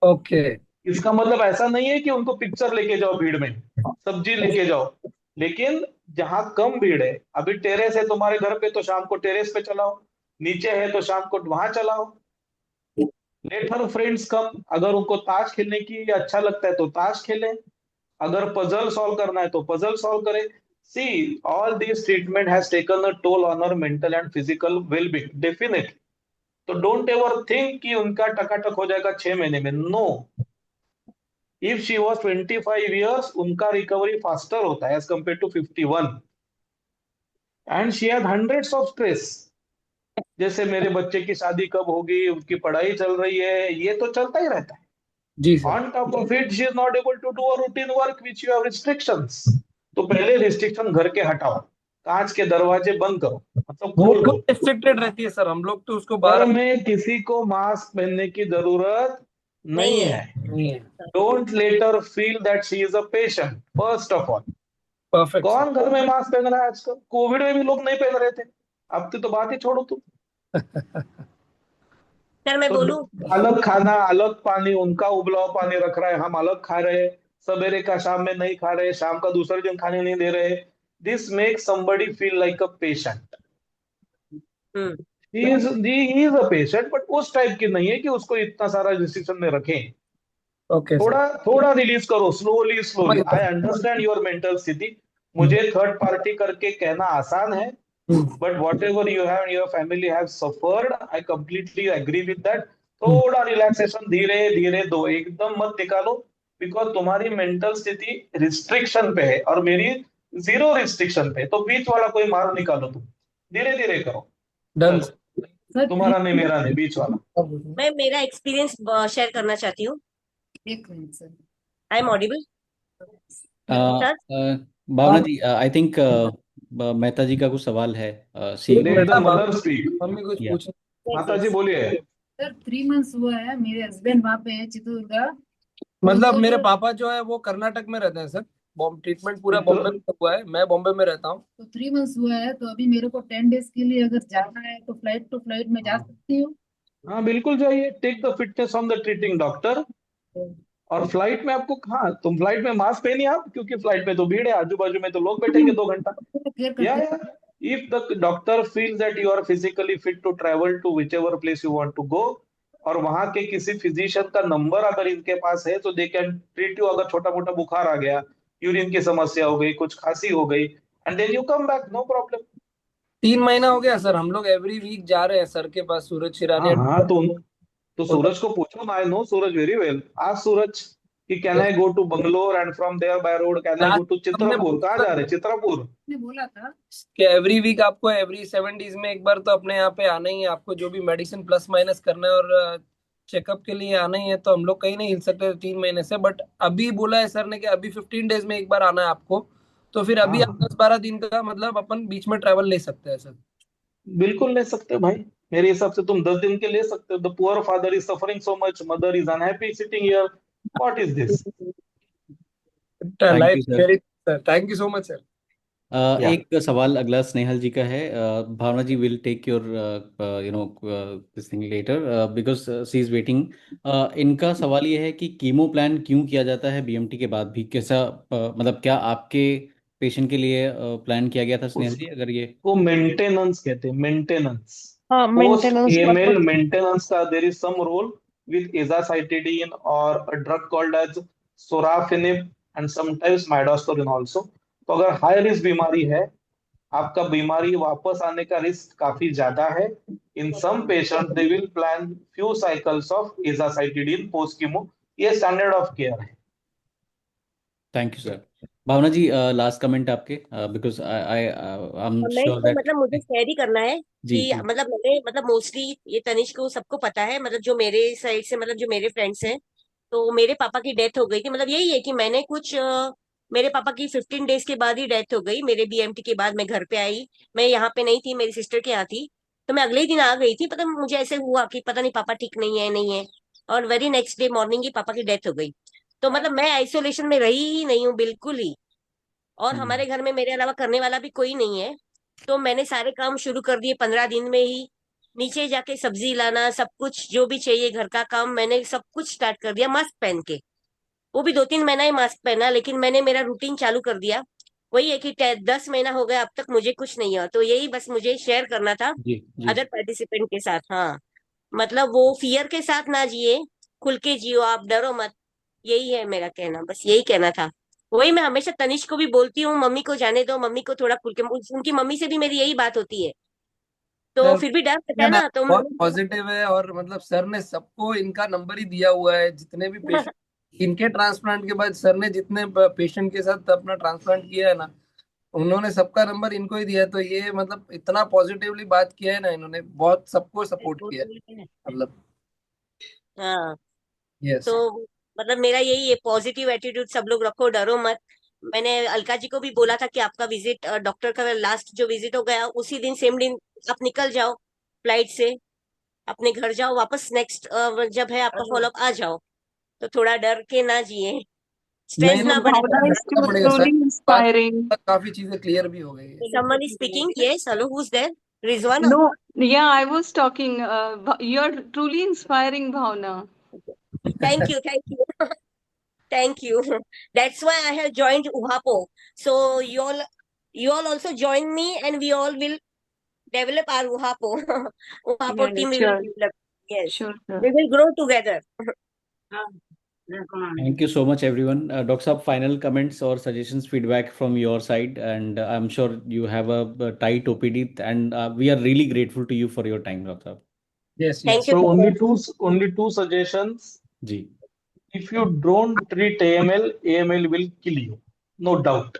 Okay. इसका मतलब ऐसा नहीं है कि उनको picture लेके जाओ भीड़ में, सब्जी लेके जाओ, लेकिन जहां कम भीड़ है, अभी टेरेस है तुम्हारे घर पे तो शाम को टेरेस पे चलाओ, नीचे है तो शाम को वहां चलाओ। लेट हर फ्रेंड्स कम, अगर उनको ताश खेलने की अच्छा लगता है तो ताश खेलें, अगर पजल सॉल्व करना है तो पजल सॉल्व करें। See, all this treatment has taken a toll on our mental and physical wellbeing, definitely. तो डोंट एवर थिंक कि उनका टकाटक हो जाएगा 6 महीने में, no. If she was 25 years, उनका रिकवरी फास्टर होता है as compare to 51। And she had hundreds of stress, जैसे मेरे बच्चे की शादी कब होगी, उसकी पढ़ाई चल रही है, ये तो चलता ही रहता है। जी sir. On top of it, she is not able to do a routine work which you have restrictions. तो पहले रिस्ट्रिक्शन घर के हटाओ, कांच के दरवाजे बंद करो, मतलब वो खोल दो। रिस्ट्रिक्टेड रहती है सर, हम लोग तो उसको घर बाहर में किसी को मास्क पहनने की जरूरत नहीं नहीं है। है। नहीं है। Don't let her feel that she is a patient, first of all. Perfect sir. कौन घर में मास्क पहन रहा है आजकल? कोविड में भी लोग नहीं पहन रहे थे, अब तो बात ही छोड़ो तुम। सर मैं तो बोलूं, अलग खाना अलग पानी, उनका उबला हुआ पानी रख रहा है, हम अलग खा रहे हैं, सवेरे का शाम में नहीं खा रहे, शाम का दूसरे दिन खाने नहीं दे रहे। This make somebody feel like a patient. Hmm, he is a patient, but उस टाइप की नहीं है कि उसको इतना सारा रिस्ट्रिक्शन में रखें। ओके सर, थोड़ा थोड़ा रिलीज करो, स्लोली समझ स्लोली। आई गया। अंडरस्टैंड योर मेंटल स्थिति। हम्म, मुझे थर्ड पार्टी करके कहना आसान है, hmm, but whatever you have your family have suffered, I completely agree with that. थोड़ा रिलैक्सेशन धीरे धीरे दो, एकदम मत निकालो, बिकॉज तुम्हारी मेंटल स्थिति रिस्ट्रिक्शन पे है और मेरी जीरो रिस्ट्रिक्शन पे है। तो बीच वाला कोई मार्ग निकालो, तुम धीरे धीरे करो। डन चलो, सर तुम्हारा नहीं मेरा नहीं, बीच वाला। सर। मैं मेरा एक्सपीरियंस शेयर करना चाहती हूँ। एक minute sir. I am audible uh, sir? Bhavna ji, I think Mehta ji का कुछ सवाल है, सी एक लेट मिनट, द अब मदर स्पीक। मम्मी कुछ या पूछ। यस माता जी यस। बोलिए। सर 3 मंथ्स हुआ है, मेरे हस्बैंड वहाँ पे है चित्रदुर्गा। तो मतलब वो मेरे जो पापा जो है वो कर्नाटक में रहते हैं सर। ट्रीटमेंट पूरा चित्र बॉम्बे में हुआ है, मैं बॉम्बे में रहता हूँ। तो 3 मंथ्स हुआ है, तो अभी मेरे को 10 डेज के लिए अगर जाना है तो फ्लाइट टू फ्लाइट में जा हाँ, सकती हूँ? हाँ बिल्कुल जाइए, take the fitness on the treating doctor. तो और फ्लाइट में आपको, हाँ तुम फ्लाइट में मास्क पहनिए आप, क्योंकि फ्लाइट में तो भीड़ है, आजू बाजू में तो लोग बैठेंगे 2 घंटा। केयर या करते हैं। If the doctor feels that you are physically fit to travel to whichever place you want to go, और वहां के किसी फिजिशियन का नंबर अगर इनके पास है, तो दे कैन ट्रीट यू। अगर छोटा मोटा बुखार आ गया, यूरिन की समस्या हो गई, कुछ खांसी हो गई, and then you come back, no problem. 3 महीना हो गया सर, हम लोग एवरी वीक जा रहे हैं सर के पास, सूरज हाँ शिरानी। हाँ, तो सूरज को पूछो ना, I know Suraj very well. आज सूरज कि can I go to Bangalore and from there by road can I go to हमने चित्रपुर। कहाँ जा रहे, चित्रपुर? ने बोला था। कि एवरी वीक आपको एवरी 7 डेज में एक बार तो अपने यहाँ पे आना ही है, आपको जो भी मेडिसिन प्लस माइनस करना है और चेकअप के लिए आना ही है। तो हम लोग कहीं नहीं हिल सकते 3 महीने से, बट अभी बोला है सर ने कि अभी 15 डेज में एक बार आना है आपको। तो फिर अभी आप हाँ 10-12 दिन का मतलब अपन बीच में ट्रैवल ले सकते हैं सर। बिल्कुल ले सकते हो भाई। मेरे हिसाब से तुम 10 दिन के ले सकते हो। The poor father is suffering so much, mother is unhappy sitting here, what is this? Thank life you sir. Very sir, thank you so much sir. या एक सवाल अगला स्नेहल जी का है। Bhavna ji will take your this thing later because she is waiting. इनका सवाल ये है कि कीमो प्लान क्यों किया जाता है बीएमटी के बाद भी? कैसा मतलब क्या आपके पेशेंट के लिए प्लान किया गया था स्नेहल जी, अगर ये? उसको मेंटेनेंस कहते हैं, मेंटेनेंस। हाँ post maintenance AML purpose. Maintenance का there is some role with azacitidine or a drug called as sorafenib and sometimes midostaurin also। तो अगर हाई रिस्क बीमारी है, आपका बीमारी वापस आने का रिस्क काफी ज्यादा है, in some patient they will plan few cycles of azacitidine post chemo. ये स्टैंडर्ड ऑफ केयर है। Thank you sir. Bhavna ji, last comment आपके, बिकॉज आई आई एम मैं श्योर तो दैट। मतलब मुझे शेयर ही करना है जी कि जी। मतलब मैंने मतलब मोस्टली ये तनिष्क को सबको पता है, मतलब जो मेरे साइड से मतलब जो मेरे फ्रेंड्स हैं। तो मेरे पापा की डेथ हो गई थी, मतलब यही है कि मैंने कुछ मेरे पापा की 15 डेज के बाद ही डेथ हो गई। मेरे बीएमटी के बाद मैं घर पे आई। मैं यहाँ पे नहीं थी, मेरी सिस्टर के यहाँ थी। तो मैं अगले ही दिन आ गई थी, पता मुझे ऐसे हुआ कि पता नहीं पापा ठीक नहीं है। और वेरी नेक्स्ट डे मॉर्निंग ही पापा की डेथ हो गई। तो मतलब मैं आइसोलेशन में रही ही नहीं हूँ बिल्कुल ही। और हम्म। हमारे घर में मेरे अलावा करने वाला भी कोई नहीं है। तो मैंने सारे काम शुरू कर दिए 15 दिन में ही। नीचे जाके सब्जी लाना, सब कुछ जो भी चाहिए घर का काम, मैंने सब कुछ स्टार्ट कर दिया मास्क पहन के। वो भी 2-3 महीना ही मास्क पहना, लेकिन मैंने मेरा रूटीन चालू कर दिया। वही है कि 10 महीना हो गया अब तक मुझे कुछ नहीं हुआ। तो यही बस मुझे शेयर करना था जी जी। अदर पार्टिसिपेंट के साथ। हाँ, मतलब वो फियर के साथ ना जिए, खुल के जियो, आप डरो मत। यही है मेरा कहना, बस यही कहना था। वही मैं हमेशा तनिष्क को भी बोलती हूँ, मम्मी को जाने दो, मम्मी को थोड़ा खुल के। उनकी मम्मी से भी मेरी यही बात होती है। तो सर फिर भी डर रहता है कहना ना, तो बहुत पॉजिटिव है, और मतलब सर ने सबको इनका नंबर ही दिया हुआ है, जितने भी पेशेंट इनके ट्रांसप्लांट के बाद सर ने जितने पेशेंट के साथ अपना ट्रांसप्लांट किया है ना, उन्होंने सबका नंबर इनको ही दिया है। तो ये मतलब इतना पॉजिटिवली बात किया है ना, इन्होंने बहुत सबको सपोर्ट किया है मतलब। हाँ। यस। तो मतलब मेरा यही है, पॉजिटिव एटीट्यूड सब लोग रखो, डरो मत। मैंने अलका जी को भी बोला था कि आपका विजिट, डॉक्टर का लास्ट जो विजिट हो गया उसी दिन सेम दिन आप निकल जाओ फ्लाइट से, अपने घर जाओ वापस। नेक्स्ट जब है आपका फॉलोअप आ जाओ। तो थोड़ा डर के ना जिए, नहीं स्ट्रेस नहीं, ना बने। मुझे भावना इज रखना पड़ेगा सर। ट्रूली बात इंस्पायरिंग। काफी चीजें क्लियर भी हो गई है। Someone is speaking, yes, hello, who is there? Rizwana. No, yeah, I was talking. You're truly inspiring, Bhavna. Thank you, thank you, thank you. That's why I have joined UHAPO. So you all also join me, and we all will develop our UHAPO. Yeah, UHAPO team we will sure, develop. Yes, sure, we sure. will grow together. Thank you so much, everyone. Dr. Saab, final comments or suggestions, feedback from your side, and I'm sure you have a tight OPD, and we are really grateful to you for your time, Dr. Saab. Yes, Thank yes. you So so much. only two suggestions. जी. If you don't treat AML, AML will kill you, no doubt.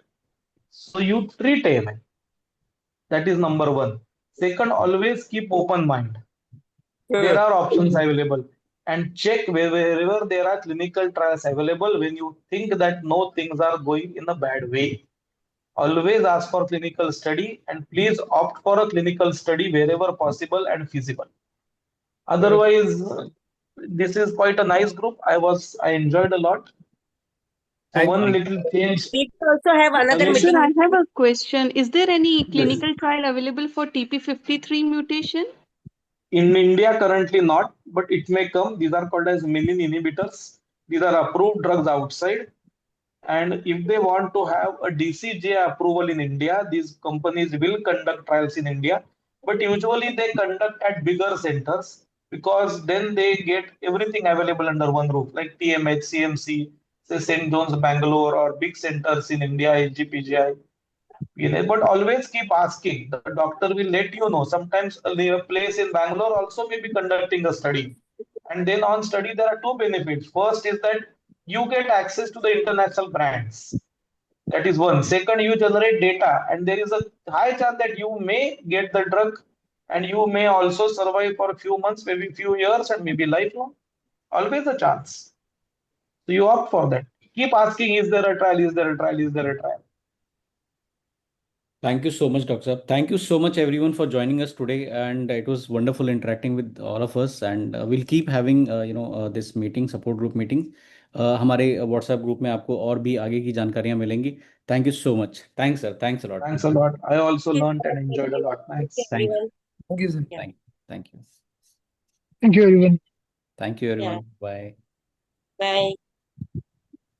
So you treat AML. That is number one. Second, always keep open mind. There are options available, and check wherever there are clinical trials available. When you think that no things are going in a bad way, always ask for clinical study, and please opt for a clinical study wherever possible and feasible. Otherwise, this is quite a nice group. I enjoyed a lot. So Thank one you. little change, We will also have another Sir, suggestion. meeting. I have a question. Is there any Yes. clinical trial available for TP53 mutation? In India, currently not, but it may come. These are called as menin inhibitors. These are approved drugs outside. And if they want to have a DCGI approval in India, these companies will conduct trials in India. But usually they conduct at bigger centers because then they get everything available under one roof, like TMH, CMC, say St. John's, Bangalore, or big centers in India, HGPGI. But always keep asking. The doctor will let you know. Sometimes a place in Bangalore also may be conducting a study. And then on study, there are two benefits. First is that you get access to the international brands. That is one. Second, you generate data, and there is a high chance that you may get the drug and you may also survive for a few months, maybe few years, and maybe lifelong. Always a chance. So you opt for that. Keep asking, is there a trial? Is there a trial? Is there a trial? Thank you so much, Dr. Saab. Thank you so much, everyone, for joining us today. And it was wonderful interacting with all of us. And we'll keep having, this meeting, support group meeting. हमारे WhatsApp group में आपको और भी आगे की जानकारियां मिलेंगी. Thank you so much. Thanks, sir. Thanks a lot. Thanks a lot. I also Thank learned and you, enjoyed a lot. Thanks. Thank you. everyone. Thank you, sir. Yeah, Thank you. Thank you, everyone. Thank you, yeah. everyone. Bye. Bye.